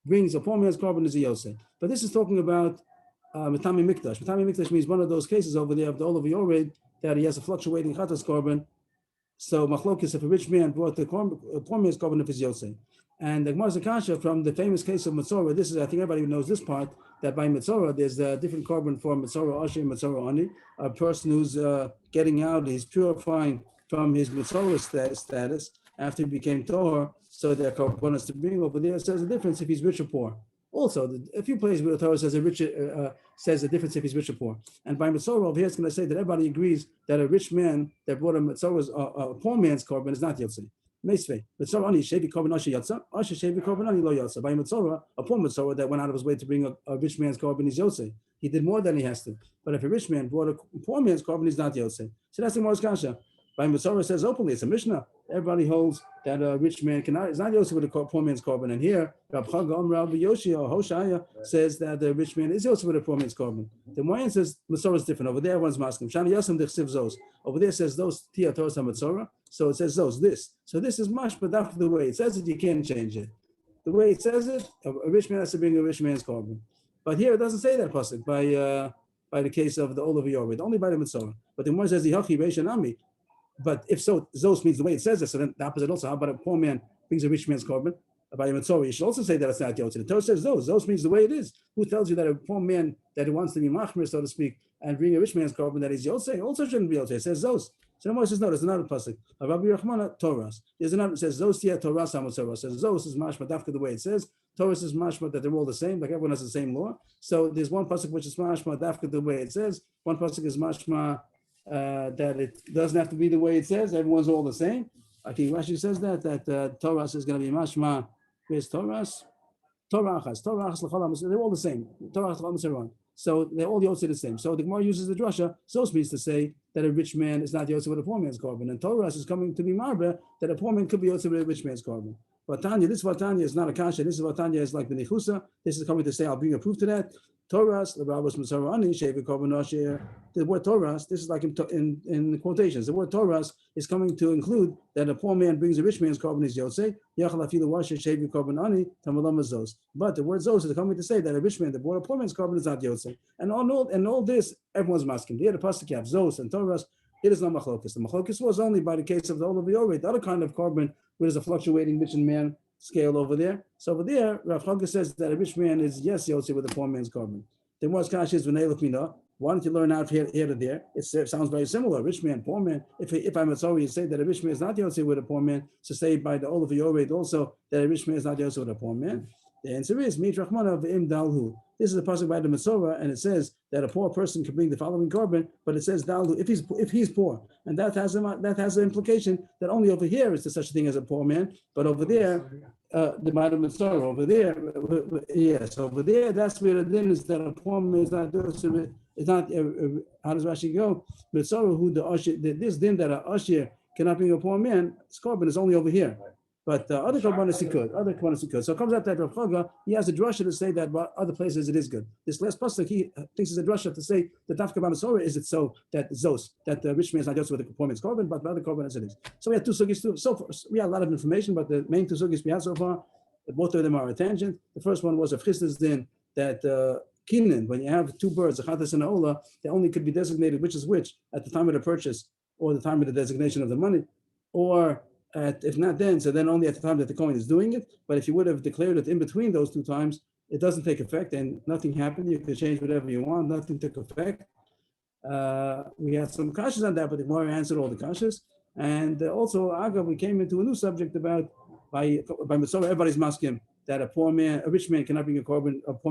brings a poor man's korban, is a Yotzei. But this is talking about Mitami Mikdash. Mitami Mikdash means one of those cases over there of the Olav Yored that he has a fluctuating chatas korban. So Machlokes, if a rich man brought the poor man's korban, if it's Yotzei. And the Gemara Zakasha from the famous case of Metzora, this is, I think everybody knows this part, that by Metzora, there's a different korban for Metzora Ashi and Metzora Ani. A person who's getting out, he's purifying from his Metzora status after he became Torah, so their korbanos to bring over there says a difference if he's rich or poor. Also, a few places where the Torah says says a difference if he's rich or poor. And by Metzora over here, it's going to say that everybody agrees that a rich man that brought a Metzora's a poor man's korban is not Yotzei. Meisvei. Mitzvah ani shevi korban asher yatsa, asher shevi korban ani lo yatsa. By mitzvah, a poor mitzvah that went out of his way to bring a rich man's korban is yotze. He did more than he has to. But if a rich man brought a poor man's korban, he's not yotze. So that's the Gemara's kasha. By mitzvah says openly, it's a mishnah. Everybody holds that a rich man cannot, is not yotze with a poor man's korban. And here, Rab Chaga, Rabbi Yoshi or Hoshaya says that the rich man is yotze with a poor man's korban. The Moyen says mitzvah is different. Over there, everyone's masking. Shani Yosem dechsiv zos. Over there says those tia Torah mitzvah. So it says those this. So this is much, but after the way it says it, you can't change it. The way it says it, a rich man has to bring a rich man's korban. But here it doesn't say that pasuk by the case of the Olav Yored, only by the mitzvah. But the Gemara says the Hachi Reish Ami. But if so, Zos means the way it says it. So then the opposite also. How about a poor man brings a rich man's korban by a mitzvah? You should also say that it's not Yotze. The Torah says Zos. Zos means the way it is. Who tells you that a poor man that wants to be machmir, so to speak, and bring a rich man's korban that is Yotze also shouldn't be Yotze? It says Zos. So the Gemara says no. There's another pasuk. Rabbi Yechmana Torahs. There's another. It says Zos tia Torah Samotzorah. Says Zos is mashma after the way it says. Torah is mashma that they're all the same, like everyone has the same law. So there's one pasuk which is mashma after the way it says. One pasuk is mashma that it doesn't have to be the way it says. Everyone's all the same. I think Rashi says that Torah is going to be mashma. Where's Torah? Torah achas. They're all the same. Torah achas. So they're all Yotze the same. So the Gemara uses the drasha. Zos means to say that a rich man is not Yotze with a poor man's korban, and Torah is coming to be marbe that a poor man could be Yotze with a rich man's korban. Vatanya, this Vatanya is not a kasha. This is Vatanya is like the Nechusa. This is coming to say, I'll bring a proof to that. Torahs, the Rabbos Mitzarani, Shevi Korban Asher. The word Torahs, this is like in the quotations. The word Torahs is coming to include that a poor man brings a rich man's korban is Yotze. Yachal Afilu Washer Shevi Korban Ani Tamalam Zos. But the word Zos is coming to say that a rich man that brought a poor man's korban is not Yotze. And all this, everyone's masking. Here the pasuk you have Zos and Torahs. It is not machlokes. The machlokes was only by the case of the Olav Yored, the other kind of korban, where there's a fluctuating rich man scale over there. So over there, Rav Chaga says that a rich man is yes Yotze with a poor man's korban. The more kash is v'nei lefina. Why don't you learn out here to there? It sounds very similar. Rich man, poor man. If I'm sorry, you say that a rich man is not Yotze with a poor man. So say by the Olav Yored also that a rich man is not Yotze with a poor man. The answer is mit rachmana v'im dalhu. This is a pasuk by the Mitzvah, and it says that a poor person can bring the following korban, but it says dalhu if he's poor, and that has an implication that only over here is there such a thing as a poor man, but over there, the Bible Mitzvah over there, yes, over there, that's where the din is that a poor man is not. It's not. How does Rashi go? Mitzvah who the usher, this din that a usher cannot bring a poor man, his korban is only over here. But other korbanos he could. So it comes out that Rav Chaga, he has a drasha to say that but other places it is good. This last pasuk he thinks is a drasha to say that Dafka B'Masorah is it so that Zos, that the rich man is not just with the poor man's korban, but the other korbanos it is. So we have two sugis too. So far, we have a lot of information, but the main two sugis we have so far, both of them are a tangent. The first one was a Chisdas din that Kinan, when you have two birds, a Chatas and a Ola, they only could be designated which is which at the time of the purchase or the time of the designation of the money, or if not then, so then only at the time that the coin is doing it. But if you would have declared it in between those two times, it doesn't take effect and nothing happened. You can change whatever you want, nothing took effect. We had some kashas on that, but the Gemara answered all the kashas. And also, Aga, we came into a new subject about by Mitzvah, everybody's masking that a rich man cannot bring a poor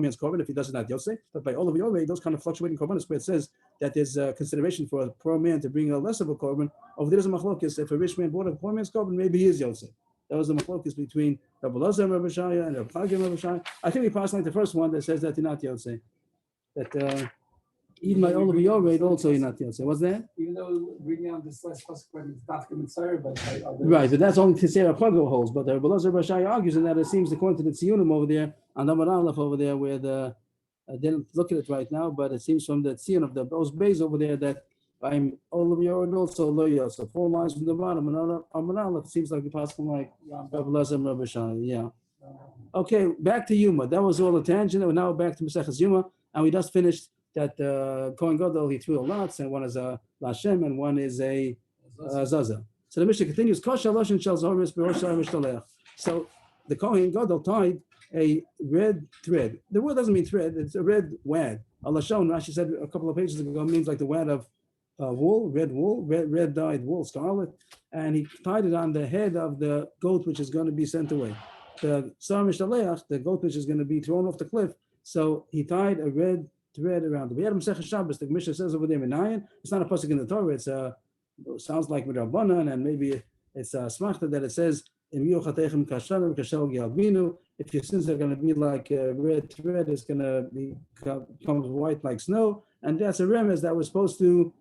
man's korban if he does it not Yosef. But by all of Yoreh, those kind of fluctuating korbanos where it says that there's a consideration for a poor man to bring a less of a korban. Over there's a machlokes. If a rich man bought a poor man's korban, maybe he is Yosef. That was the machlokes between Rabbi Lazar and Rabbi Shaya and Rabbi Chaga and Rabbi Shaya. I think we passed like the first one that says that they're not Yosef. That even by all of Yoreh, also you're not Yosef. What's that? Even though reading on this last pasuk when it's Dafka Mitzvah, but right, but that's only to say Rabbi Chaga holds. But Rabbi Lazar Rabbi Shaya argues in that it seems according to the Tzionim over there on Amar Aleph over there where I didn't look at it right now, but it seems from the Tzion of those bays over there that I'm all of your and also Lo Yosef. 4 lines from the bottom. And Amar Aleph seems like the possible like Rabbi Lazar and Rabbi Shaya. Yeah. Okay, back to Yuma. That was all the tangent. And now back to Maseches Yuma, and we just finished that Kohen Gadol, he threw a lots, and one is a Lashem, and one is a Zaza. So the Mishnah continues, so the Kohen Gadol tied a red thread. The word doesn't mean thread, it's a red wad. Alashon, Rashi said a couple of pages ago, means like the wad of wool, red dyed wool, scarlet, and he tied it on the head of the goat which is going to be sent away. The Sar Mishtaleach, the goat which is going to be thrown off the cliff, so he tied a red thread around it. We had Masechah Shabbos. The Mishnah says over there, Menayan. It's not a pasuk in the Torah. It sounds like Rabbanan, and maybe It's a smachta that it says, if your sins are going to be like red thread, it's going to become white like snow. And that's a remez that was supposed to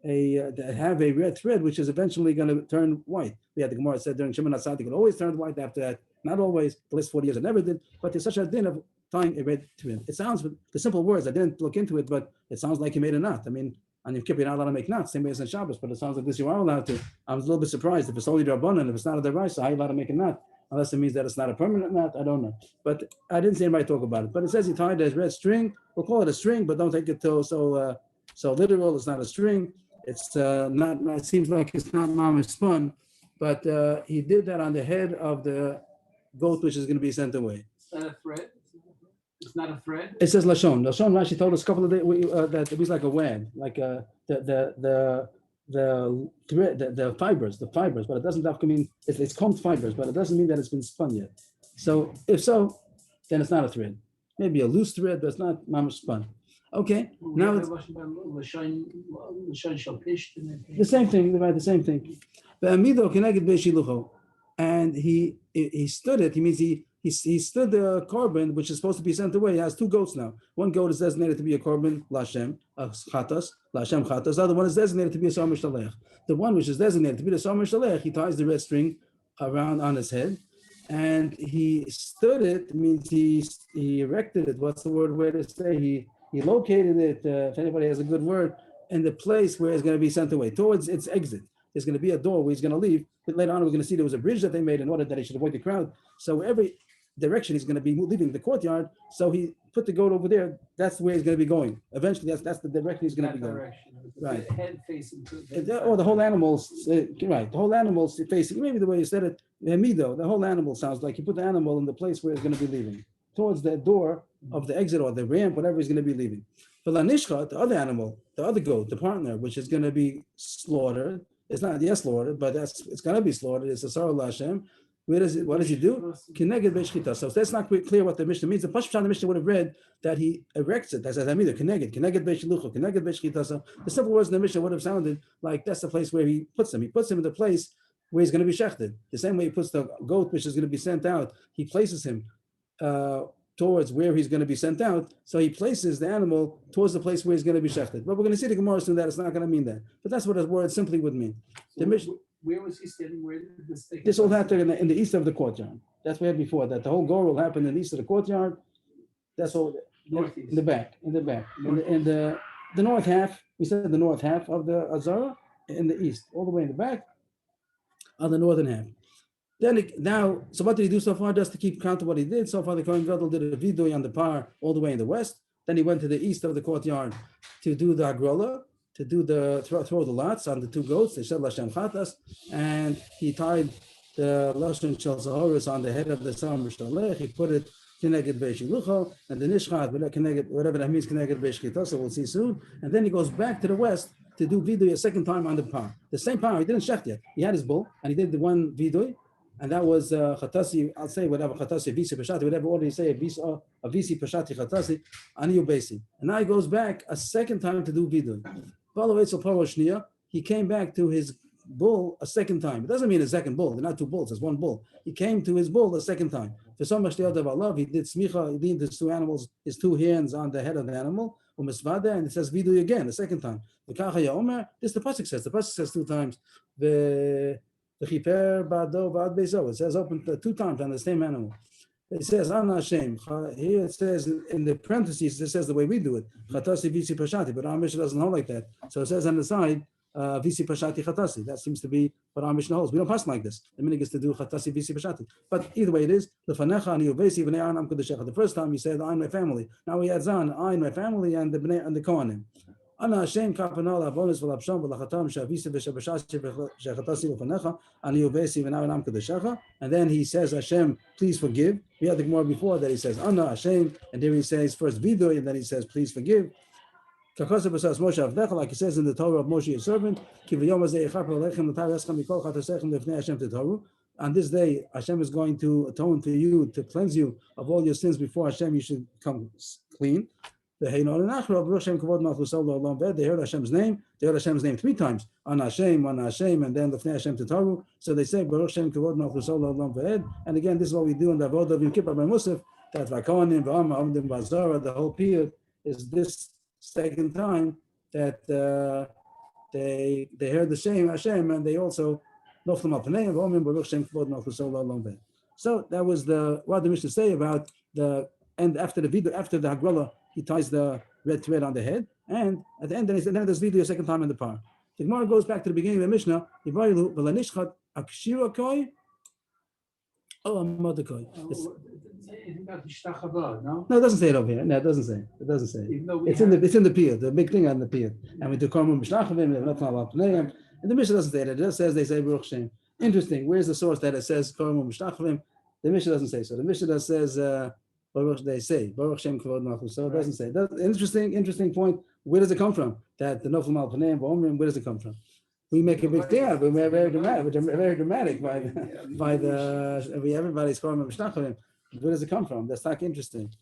have a red thread, which is eventually going to turn white. We had the Gemara said during Shimon HaTzadik, it always turned white after that. Not always, the last 40 years it never did, but there's such a din of tying a red thread. It sounds, the simple words, I didn't look into it, but it sounds like you made a knot. I mean, on Yom Kippur, you're not allowed to make knots, same way as in Shabbos, but it sounds like this you are allowed to. I was a little bit surprised. If it's only Rabbanan, if it's not a Deraisa, how are you allowed to make a knot? Unless it means that it's not a permanent knot, I don't know. But I didn't see anybody talk about it. But it says he tied a red string. We'll call it a string, but don't take it so literal. It's not a string. It's not. It seems like it's not mamish spun, but he did that on the head of the goat, which is going to be sent away. Is that a thread? It's not a thread? It says Lashon. Lashon Rashi told us a couple of days that it was like a web, like the thread, the fibers, but it doesn't have to mean it's combed fibers, but it doesn't mean that it's been spun yet. So if so, then it's not a thread. Maybe a loose thread, but it's not mamish spun. Okay, now it's the same thing, right? The same thing. And he stood it. He means he stood the korban, which is supposed to be sent away. He has two goats now. One goat is designated to be a korban lashem, chatas, lashem chatas. The other one is designated to be a samar shalech. The one which is designated to be the samar shalech, he ties the red string around on his head, and he stood it. Means he erected it. What's the way to say? He located it. If anybody has a good word, in the place where it's going to be sent away towards its exit. There's going to be a door where he's going to leave. But later on, we're going to see there was a bridge that they made in order that he should avoid the crowd. So every direction he's going to be leaving the courtyard. So he put the goat over there. That's where he's going to be going. Eventually, that's the direction he's going to be going. Right. Head facing to Or the whole animal's right. The whole animal's facing. Maybe the way you said it, mido. The whole animal sounds like you put the animal in the place where it's going to be leaving, towards the door of the exit or the ramp, whatever he's going to be leaving. But Lanishcha, the other animal, the other goat, the partner, which is going to be slaughtered. It's not yet slaughtered, but it's going to be slaughtered. It's a Sarah Lashem. What does he do? Kineged beishchita. So that's not quite clear what the Mishnah means. The Pashut the Mishnah would have read that he erects it. That's either kineged beishilucho, kineged beishchita. So the simple words in the Mishnah would have sounded like that's the place where he puts him. He puts him in the place where he's going to be shechted. The same way he puts the goat, which is going to be sent out, he places him towards where he's going to be sent out. So he places the animal towards the place where he's going to be shechted. But we're going to see the Gemara soon that it's not going to mean that. But that's what the word simply would mean. The Mishnah. Where was he standing? Where did this take? This all happened in the east of the courtyard. That's where before that the whole gore will happen in the east of the courtyard. That's all Northeast. in the back. In the north half. We said the north half of the Azara in the east, all the way in the back, on the northern half. Then so what did he do so far? Just to keep count of what he did so far, the Kohen Gadol did a vidui on the par all the way in the west. Then he went to the east of the courtyard to do the hagrola, to do the throw the lots on the two goats. They said Lashem Chatas, and he tied the Lashon Shel Zahoris on the head of the Samar Shalech. He put it Kineged Beishilucho, and the Nishchat, whatever that means, Kineged Beishchita. So we'll see soon. And then he goes back to the west to do vidui a second time on the par. The same par, he didn't shecht yet. He had his bull, and he did the one vidui. And that was Chatasi, I'll say whatever Chatasi, Visi Pashati, whatever order you say, a Visi Pashati Chatasi, Aniyu Basi. And now he goes back a second time to do Vidui. He came back to his bull a second time. It doesn't mean a second bull, they're not two bulls, it's one bull. He came to his bull a second time. For so much the other of love, he did smicha, he did his two animals, his two hands on the head of the animal, and it says Vidui again, the second time. This the Pasuk says. The Pasuk says two times. It says open two times on the same animal. It says Ana Hashem. Here it says in the parentheses, it says the way we do it. Chatasi Visi Pashati, but our Mishnah doesn't hold like that. So it says on the side, Visi Pashati Chatasi. That seems to be what our Mishnah holds. We don't pass like this. The minhag is to do Chatasi Visi Pashati. But either way it is, the first time he said, I'm my family. Now he adds on, I'm my family and the Bnei and the Kohanim. And then he says, Hashem, please forgive. We had the Gemara before that he says, Anna Hashem, and there he says first vidui, and then he says, please forgive. Like he says in the Torah of Moshe, his servant, on this day, Hashem is going to atone for you, to cleanse you of all your sins before Hashem, you should come clean. The Heinon and Achra, Baruch Shem Kavod Malchus Olam Ved. They heard Hashem's name. They heard Hashem's name 3 times. On Hashem, and then Lefnei Hashem Tataru. So they say Baruch Shem Kavod Malchus Olam Ved. And again, this is what we do in the Avodah of Yom Kippur by Musaf. That Vakonim, V'am, Amdim, Vazara, the whole period is this second time that they heard the same Hashem, and they also Noflam Alpanei, V'omim, Baruch Shem Kavod Malchus Olam Ved. So that was what the Mishnah say about the end after the Haggalah. He ties the red thread on the head, and at the end, then there's vidu a second time in the par. The Gemara goes back to the beginning of the Mishnah. No, it doesn't say it over here. No, it doesn't say. It doesn't say. It's in the piyut, the big thing on the piyut. And we do korban b'shlachavim, and the Mishnah doesn't say that. It just says they say Baruch Shem. Interesting. Where's the source that it says korban b'shlachavim? The Mishnah doesn't say so. The Mishnah just says. They say Baruch Shem Kavod Malchus. So it doesn't say. That's interesting point. Where does it come from? That the Noflam Al Paneim V'omrim. Where does it come from? We make a big deal, but we're very dramatic by everybody's calling Mishnachim. Where does it come from? That's not interesting.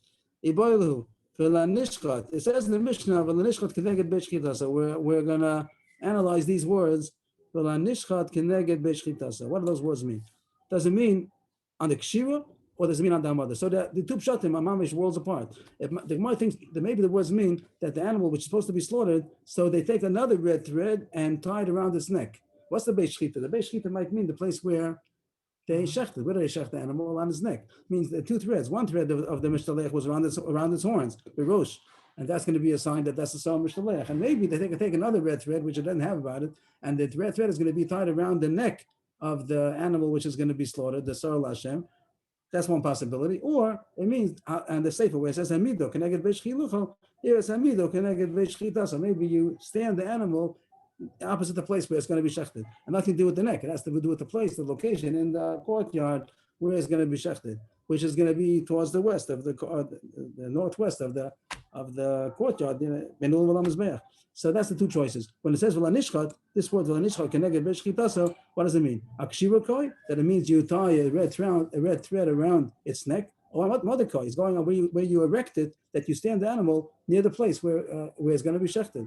Iboilu v'lanishchat. It says in the Mishnah v'lanishchat keneged b'shchita. So we're gonna analyze these words. V'lanishchat keneged b'shchita. What do those words mean? Does it mean on the kshira? Or does it mean on the mother? So the two pshatim are mamish worlds apart. The Gemara thinks that maybe the words mean that the animal which is supposed to be slaughtered, so they take another red thread and tie it around its neck. What's the Beis Shchita? The Beis Shchita might mean the place where they shechted. Where do they shecht the animal? On his neck. It means the two threads. One thread of the mishtalech was around its horns, the rosh, and that's going to be a sign that that's the Sar mishtalech. And maybe they take another red thread, which it doesn't have about it, and the red thread is going to be tied around the neck of the animal which is going to be slaughtered, the Sar Lashem. That's one possibility. Or it means, and the safer way it says, Hamido, keneged b'shchilucho, here it's Hamido, keneged b'shchita. So maybe you stand the animal opposite the place where it's going to be shechted. And nothing to do with the neck. It has to do with the place, the location in the courtyard where it's going to be shechted, which is going to be towards the west of the northwest of the courtyard. So that's the two choices. When it says v'lanishchat, this word v'lanishchat keneged b'shchita, what does it mean? Akshira, that it means you tie a red thread around its neck. Or what Mordecai is going on where you erect it, that you stand the animal near the place where it's going to be shechted.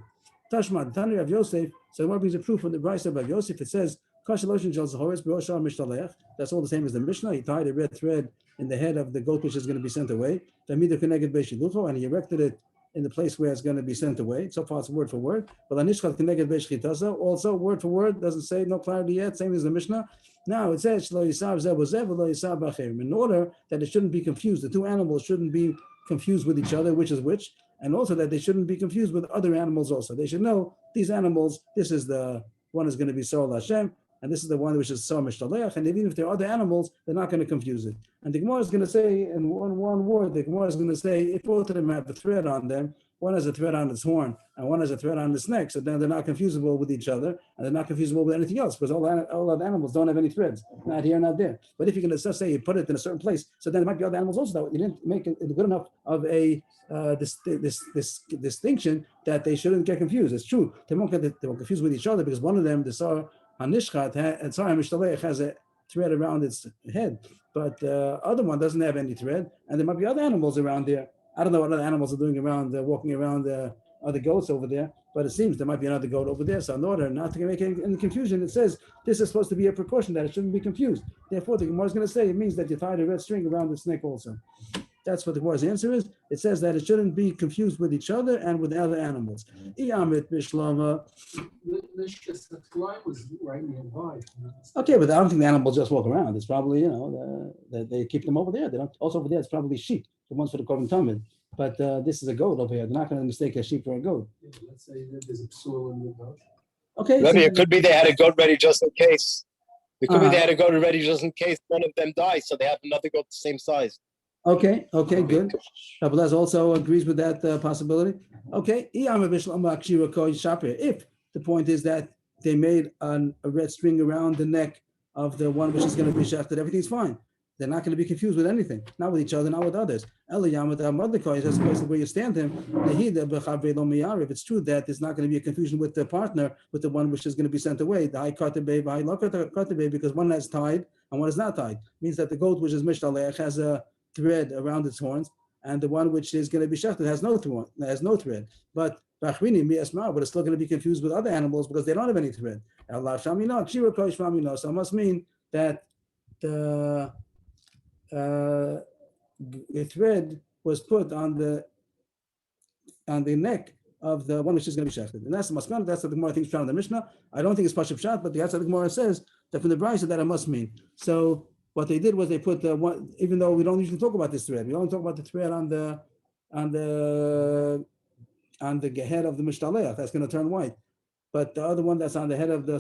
Tashma, Tani Rav Yosef. So what brings a proof from the Brisa of Rav Yosef? It says that's all the same as the Mishnah. He tied a red thread in the head of the goat which is going to be sent away. And he erected it in the place where it's going to be sent away. So far it's word for word. But also word for word, doesn't say, no clarity yet, same as the Mishnah. Now it says in order that it shouldn't be confused. The two animals shouldn't be confused with each other, which is which, and also that they shouldn't be confused with other animals also. They should know these animals, this is the one is going to be Sar Lashem, and this is the one which is Sar Mishtaleach, and even if there are other animals, they're not going to confuse it. And the Gemara is going to say, in one word, the Gemara is going to say, if both of them have a thread on them, one has a thread on its horn, and one has a thread on its neck, so then they're not confusable with each other, and they're not confusable with anything else, because all other animals don't have any threads, not here, not there. But if you can just say you put it in a certain place, so then there might be other animals also that you didn't make it good enough of a this distinction that they shouldn't get confused. It's true, they won't confuse with each other, because one of them, the Sar HaNishchat, and Sar HaMishtalech has a thread around its head, but the other one doesn't have any thread, and there might be other animals around there. I don't know what other animals are doing around, walking around other goats over there, but it seems there might be another goat over there. So in order not to make any confusion, it says this is supposed to be a precaution that it shouldn't be confused. Therefore, the Gemara is going to say it means that you tied a red string around its neck also. That's what the Gemara's answer is. It says that it shouldn't be confused with each other and with other animals. Iyamit bishlama. was right nearby. Okay, but I don't think the animals just walk around. It's probably, they keep them over there. They don't. Also over there, it's probably sheep. The ones for the Korban Tamid. But this is a goat over here. They're not going to mistake a sheep for a goat. Yeah, let's say that there's a psul in the goat. Okay. Maybe it could be they had a goat ready just in case. It could be they had a goat ready just in case one of them dies, so they have another goat the same size. Okay, good. Rabbalaz also agrees with that possibility. Okay. If the point is that they made a red string around the neck of the one which is going to be shafted, everything's fine. They're not going to be confused with anything, not with each other, not with others. That's where you stand him. If it's true that there's not going to be a confusion with the partner, with the one which is going to be sent away, the high kartebe, because one has tied and one is not tied. It means that the goat which is mishtalech has a thread around its horns, and the one which is going to be shechted has no thread. But bachrinim miasmar, but it's still going to be confused with other animals because they don't have any thread. So it must mean that the thread was put on the neck of the one which is going to be shechted, and that's the maskan. That's what the Gemara thinks found in the Mishnah. I don't think it's pashup pshat, but that's what the Gemara says that from the brayso that it must mean. So what they did was they put one, even though we don't usually talk about this thread, we only talk about the thread on the head of the mishtaleach that's going to turn white, but the other one that's on the head of the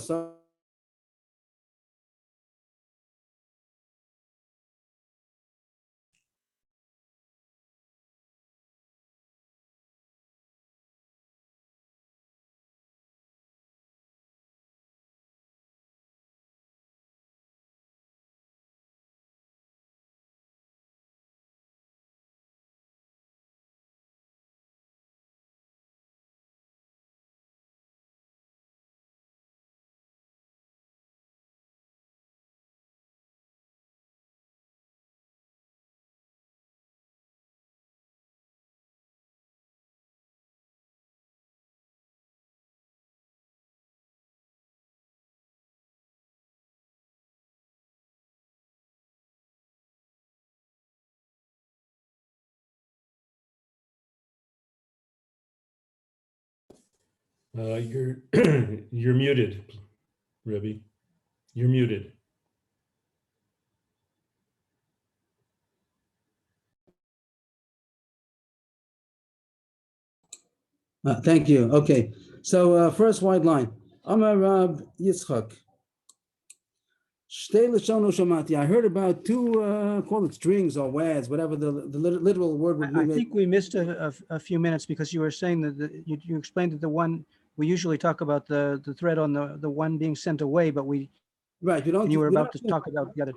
You're you're muted, Rebbe. You're muted. Thank you. Okay. So first white line. Amar Rab Yitzchak. Shtei Lashono Shamati. I heard about two, call it strings or wads, whatever the literal word would be. I think we missed a few minutes because you were saying that you explained that the one, we usually talk about the thread on the one being sent away, but Right. you were about to talk about the other.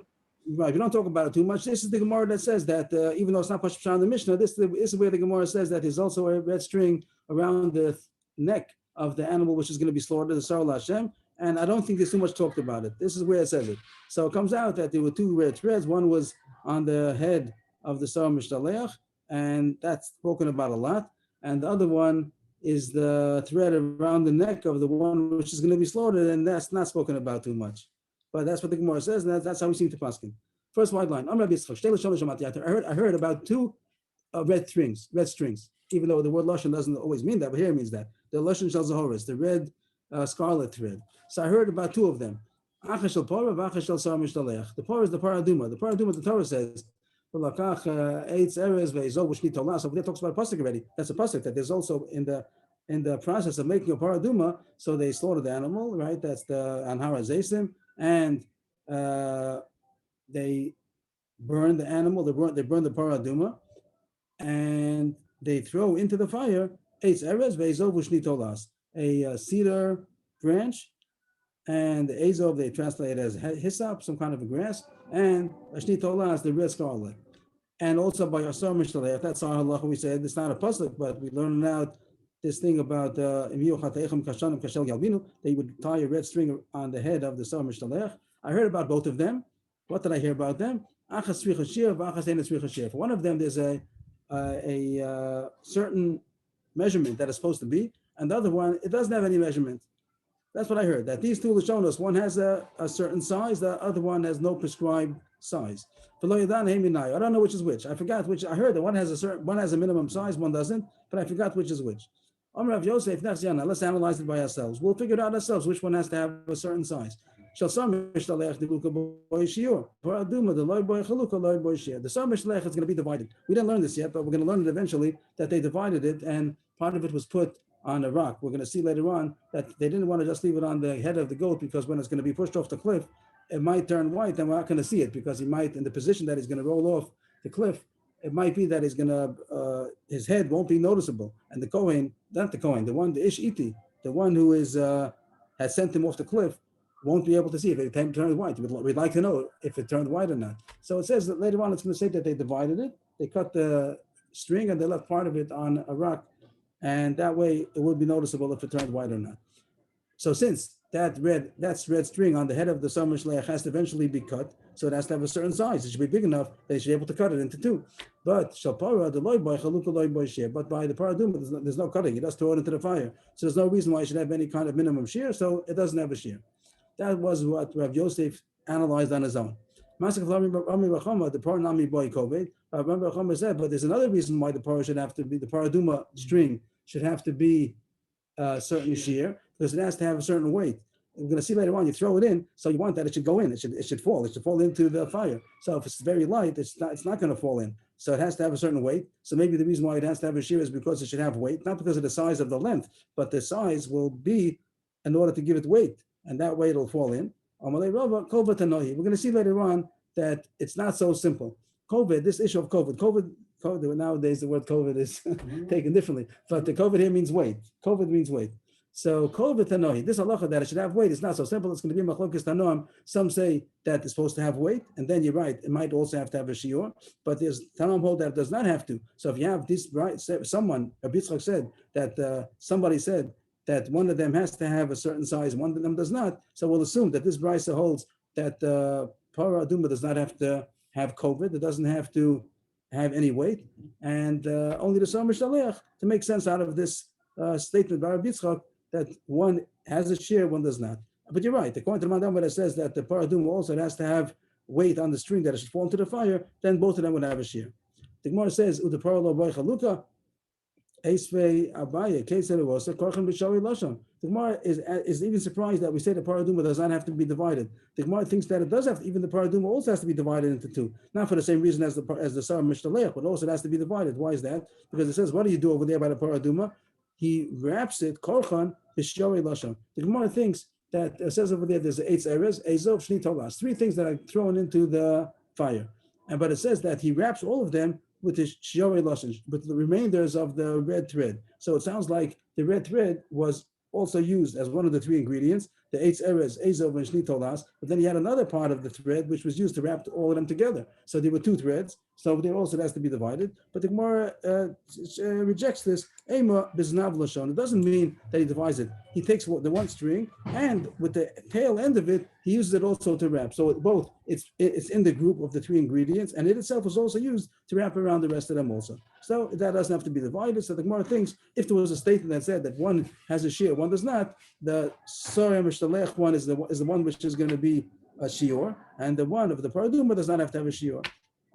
Right, we don't talk about it too much. This is the Gemara that says that even though it's not Pashup Pshat in the Mishnah, this is where the Gemara says that there's also a red string around the neck of the animal which is going to be slaughtered, the Sarah Hashem. And I don't think there's too much talked about it. This is where it says it. So it comes out that there were two red threads. One was on the head of the Sarah Mishtaleach, and that's spoken about a lot. And the other one is the thread around the neck of the one which is going to be slaughtered, and that's not spoken about too much. But that's what the Gemara says, and that's how we seem to paskin. First white line. I heard about two red strings, even though the word lashon doesn't always mean that, but here it means that. The lashon shel zahoris, the red scarlet thread. So I heard about two of them. The parah is the paraduma. The paraduma, the Torah says, over there talks about a pasuk already. That's a pasuk that there's also in the process of making a paraduma. So they slaughter the animal, right? That's the anhara zesim, and they burn the animal. They burn the paraduma, and they throw into the fire a cedar branch, and the azov they translate as hyssop, some kind of a grass, and ashnitolas, the red scarlet. And also by Asar Mishtaleach, that's our halacha. We said it's not a pasuk, but we learned out this thing about they would tie a red string on the head of the Asar Mishtaleach. I heard about both of them. What did I hear about them? For one of them, there's a certain measurement that is supposed to be, and the other one, it doesn't have any measurement. That's what I heard, that these two Lashonos, one has a certain size, the other one has no prescribed size. I don't know which is which. I forgot which. I heard that one has a minimum size, one doesn't, but I forgot which is which. Let's analyze it by ourselves. We'll figure it out ourselves which one has to have a certain size. The Sar Mishtaleach is going to be divided. We didn't learn this yet, but we're going to learn it eventually, that they divided it, and part of it was put on a rock. We're going to see later on that they didn't want to just leave it on the head of the goat, because when it's going to be pushed off the cliff, it might turn white, and we're not going to see it, because he might, in the position that he's going to roll off the cliff, it might be that he's going to, his head won't be noticeable. And the Kohen, not the Kohen, the one, the Ish Iti, the one who is has sent him off the cliff, won't be able to see if it turned white. We'd like to know if it turned white or not. So it says that later on it's going to say that they divided it. They cut the string and they left part of it on a rock, and that way it would be noticeable if it turned white or not. So since that red string on the head of the summer shleach has to eventually be cut. So it has to have a certain size. It should be big enough that you should be able to cut it into two. But shalpara the loy boy chaluka loy boy shear. But by the paraduma, there's no cutting. It does throw it into the fire. So there's no reason why it should have any kind of minimum shear. So it doesn't have a shear. That was what Rav Yosef analyzed on his own. The par nami boy kovet. Rav Chama said, but there's another reason why the par should have to be the paraduma string should have to be a certain shear because it has to have a certain weight. We're going to see later on. You throw it in, so you want that it should go in. It should fall. It should fall into the fire. So if it's very light, it's not going to fall in. So it has to have a certain weight. So maybe the reason why it has to have a shear is because it should have weight, not because of the size of the length, but the size will be in order to give it weight, and that way it'll fall in. We're going to see later on that it's not so simple. COVID, this issue of COVID, nowadays the word COVID is taken differently, but the COVID here means weight. COVID means weight. So COVID tanohi, this halacha that it should have weight is not so simple. It's going to be machlokes tanoim. Some say that it's supposed to have weight, and then you're right, it might also have to have a shiur. But there's tanoim hold that it does not have to. So if you have this right, someone, Rabbi Yitzchak said that somebody said that one of them has to have a certain size, one of them does not. So we'll assume that this brisa holds that para aduma does not have to have COVID. It doesn't have to have any weight, and only the Summer Shaleach to make sense out of this statement by Rabbi Yitzchak that one has a shear, one does not. But you're right. According to the Madam, when it says that the paraduma also has to have weight on the string that it should fall into the fire, then both of them would have a shear. The Gemara says, "Uda paralo boy chaluka, eisvei abaye keser rosa korchen b'shari lashon." The Gemara is even surprised that we say the paraduma does not have to be divided. The Gemara thinks that it does have to, even the paraduma also has to be divided into two, not for the same reason as the Sarah Mishnalech, but also it has to be divided. Why is that? Because it says, what do you do over there by the paraduma? He wraps it korchan b'shari lashon. The Gemara thinks that it says over there there's eitz erez, ezov, shni tolas, three things that are thrown into the fire, but it says that he wraps all of them with the shiori lashon, with the remainders of the red thread. So it sounds like the red thread was also used as one of the three ingredients, the eitz erez, ezov, and shni tolas. But then he had another part of the thread which was used to wrap all of them together. So there were two threads. So there also has to be divided. But the Gemara rejects this. Ema biznav lashon. It doesn't mean that he divides it. He takes the one string and with the tail end of it, he uses it also to wrap. So both it's in the group of the three ingredients, and it itself was also used to wrap around the rest of them also. So that doesn't have to be divided. So the Gemara thinks if there was a statement that said that one has a shear, one does not, the Soreh Mishtalech one is the one which is going to be a shiur, and the one of the paraduma does not have to have a shiur.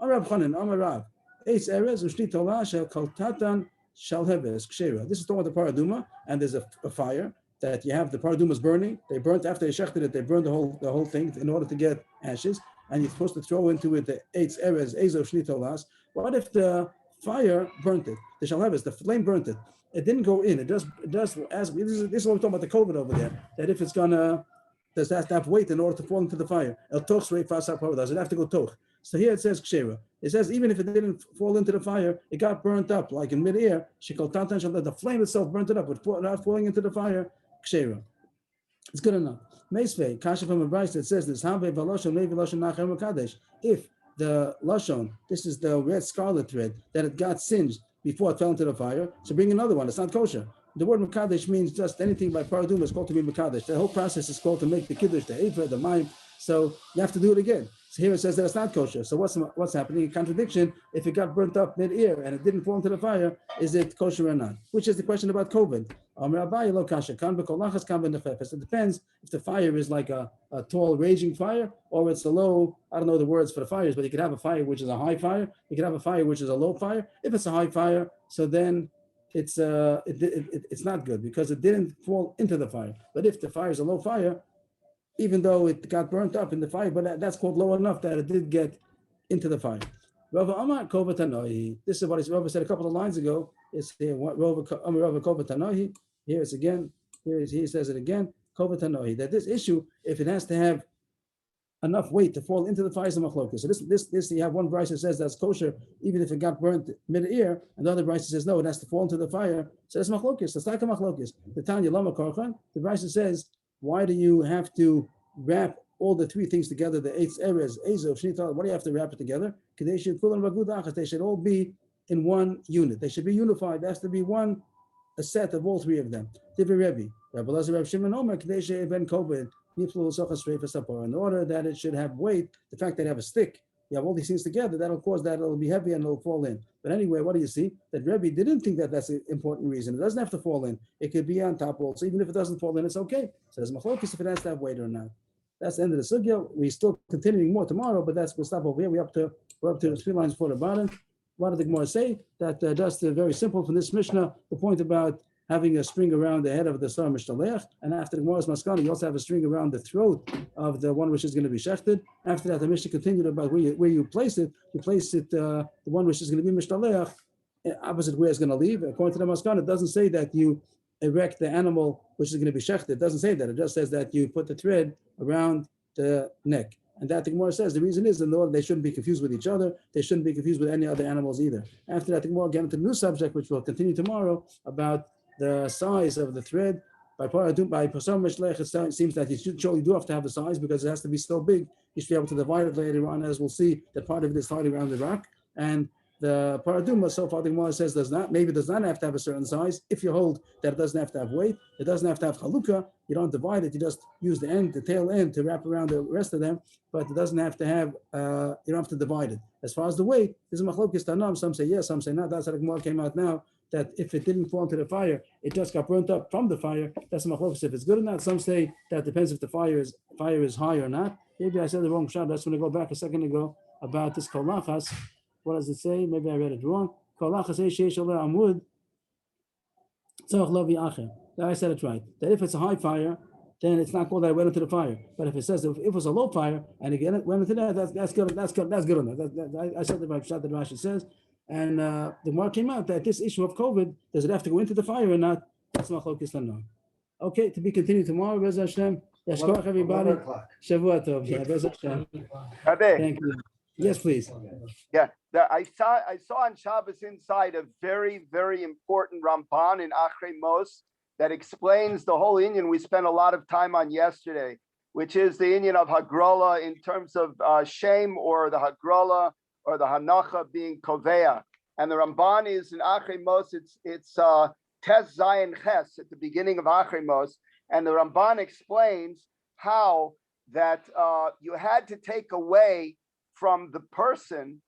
Arab Chanan, Amar Rav, Eitz Erez Ushni Tola Shel Kaltatan Shal Heves Kshera. This is talking about the paraduma, and there's a fire that you have. The paraduma is burning. They burnt after they shechted it. They burned the whole thing in order to get ashes, and you're supposed to throw into it the Eitz Erez Ezov Shni Tolas. What if the fire burnt it? The Shal Heves, the flame burnt it. It didn't go in. It does. As this is what we're talking about the COVID over there. That if it's gonna, does that have weight in order to fall into the fire? El toch rei fasar power. Does it have to go toch? So here it says kshera. It says even if it didn't fall into the fire, it got burnt up like in midair. The flame itself burnt it up, but not falling into the fire. Kshera. It's good enough. Meisvei kasha from a brayse that says this. If the lashon, this is the red scarlet thread that it got singed before it fell into the fire, so bring another one. It's not kosher. The word mekadesh means just anything by paraduma is called to be mekadesh. The whole process is called to make the kiddush, the ephah, the mayim. So you have to do it again. So here it says that it's not kosher. So what's happening? In contradiction, if it got burnt up mid-air and it didn't fall into the fire, is it kosher or not? Which is the question about COVID. It depends if the fire is like a tall raging fire or it's a low, I don't know the words for the fires, but you could have a fire which is a high fire. You could have a fire which is a low fire. If it's a high fire, so then it's not good because it didn't fall into the fire. But if the fire is a low fire, even though it got burnt up in the fire, but that's called low enough that it did get into the fire. Rava Amar Kova Tanohi. This is what Rava said a couple of lines ago. It's here. Rava Kova Tanohi. Here it's again. He says it again. Kova Tanohi. That this issue, if it has to have enough weight to fall into the fire, is a machlokas. So this you have one brayse that says that's kosher, even if it got burnt mid-air, and the other brayse says no, it has to fall into the fire. So it's machlokas. It's like a machlokas. The Tanya Lama Korchan. The brayse says, why do you have to wrap all the three things together? The eitz erez, ezov, shni tolas. Why do you have to wrap it together? Because they should all be in one unit. They should be unified. There has to be one a set of all three of them. Divrei Rebbe, Rabbi Elazar, Rabbi Shimon Omer, Kadesh Even COVID, in order that it should have weight, the fact that they have a stick, you have all these things together, that'll cause that it'll be heavy and it'll fall in. But anyway, what do you see? That Rebbe didn't think that that's an important reason. It doesn't have to fall in. It could be on top also. Even if it doesn't fall in, it's okay. So there's machlokes if it has to have weight or not. That's the end of the sugya. We're still continuing more tomorrow, but we'll stop over here. We're up to 3 lines before the bottom. What did the Gemara say? That just very simple from this Mishnah, the point about having a string around the head of the Sar Mishtaleach, and after the Gemara's Maskana, you also have a string around the throat of the one which is going to be shechted. After that, the Mishnah continued about where you place it. You place it, the one which is going to be Mishtaleach, opposite where it's going to leave. According to the Maskana, it doesn't say that you erect the animal which is going to be shechted. It doesn't say that. It just says that you put the thread around the neck. And that the Gemara says the reason is in order they shouldn't be confused with each other. They shouldn't be confused with any other animals either. After that, the Gemara get into a new subject, which we'll continue tomorrow, about the size of the thread. By Pasam Mishlech, it seems that you surely do have to have the size because it has to be so big. You should be able to divide it later on, as we'll see that part of it is tied around the rock. And the Paraduma, so far the Gemara says does not have to have a certain size. If you hold that it doesn't have to have weight, it doesn't have to have halukah, you don't divide it, you just use the tail end to wrap around the rest of them, but it doesn't have to have, you don't have to divide it. As far as the weight, this is machlokes tanam, some say yes, some say not. That's how the Gemara came out now, that if it didn't fall into the fire, it just got burnt up from the fire. That's machlokes if it's good or not. Some say that depends if the fire is high or not. Maybe I said the wrong shot. That's when I go back a second ago about this kolachas. What does it say? Maybe I read it wrong. That I said it right. That if it's a high fire, then it's not called that it went into the fire. But if it says if it was a low fire and again it went into that, that's good. That's good enough. I said the right shot that Rashi says. And the Gemara came out that this issue of COVID, does it have to go into the fire or not? That's machlokes tanam. Okay, to be continued tomorrow. Bez Hashem. Yashkoach everybody. Shavua tov. Yeah, Bez Hashem. Thank you. Yes, please. Yeah, I saw on Shabbos inside a very, very important Ramban in Achrei Mos that explains the whole Inyan we spent a lot of time on yesterday, which is the Inyan of Hagrola in terms of shame or the Hagrola or the Hanacha being Kovea. And the Ramban is in Achrei Mos, it's Tes Zayin Ches at the beginning of Achrei Mos. And the Ramban explains how that you had to take away from the person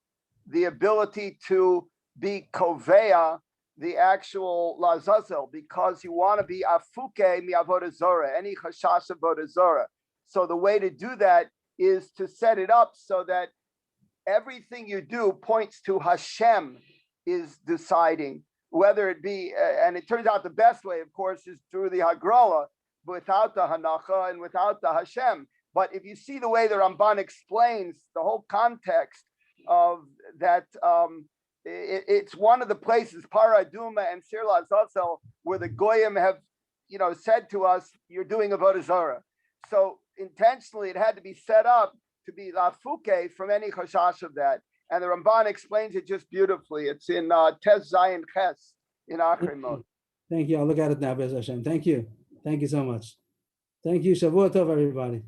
the ability to be kovea, the actual lazazel, because you want to be afuke mi avodah zorah, any chashash avodah zorah. So the way to do that is to set it up so that everything you do points to Hashem is deciding whether it be, and it turns out the best way, of course, is through the Hagrala, without the Hanacha and without the Hashem. But if you see the way the Ramban explains the whole context of that, it's one of the places, Paraduma and Sir Lazazel, where the Goyim have, said to us, you're doing Avodah Zarah. So intentionally, it had to be set up to be Lafuke from any chashash of that. And the Ramban explains it just beautifully. It's in Tes Zayin Ches in Achrei Mos. Thank you. I'll look at it now, Bez Hashem. Thank you. Thank you so much. Thank you. Shavua tov, everybody.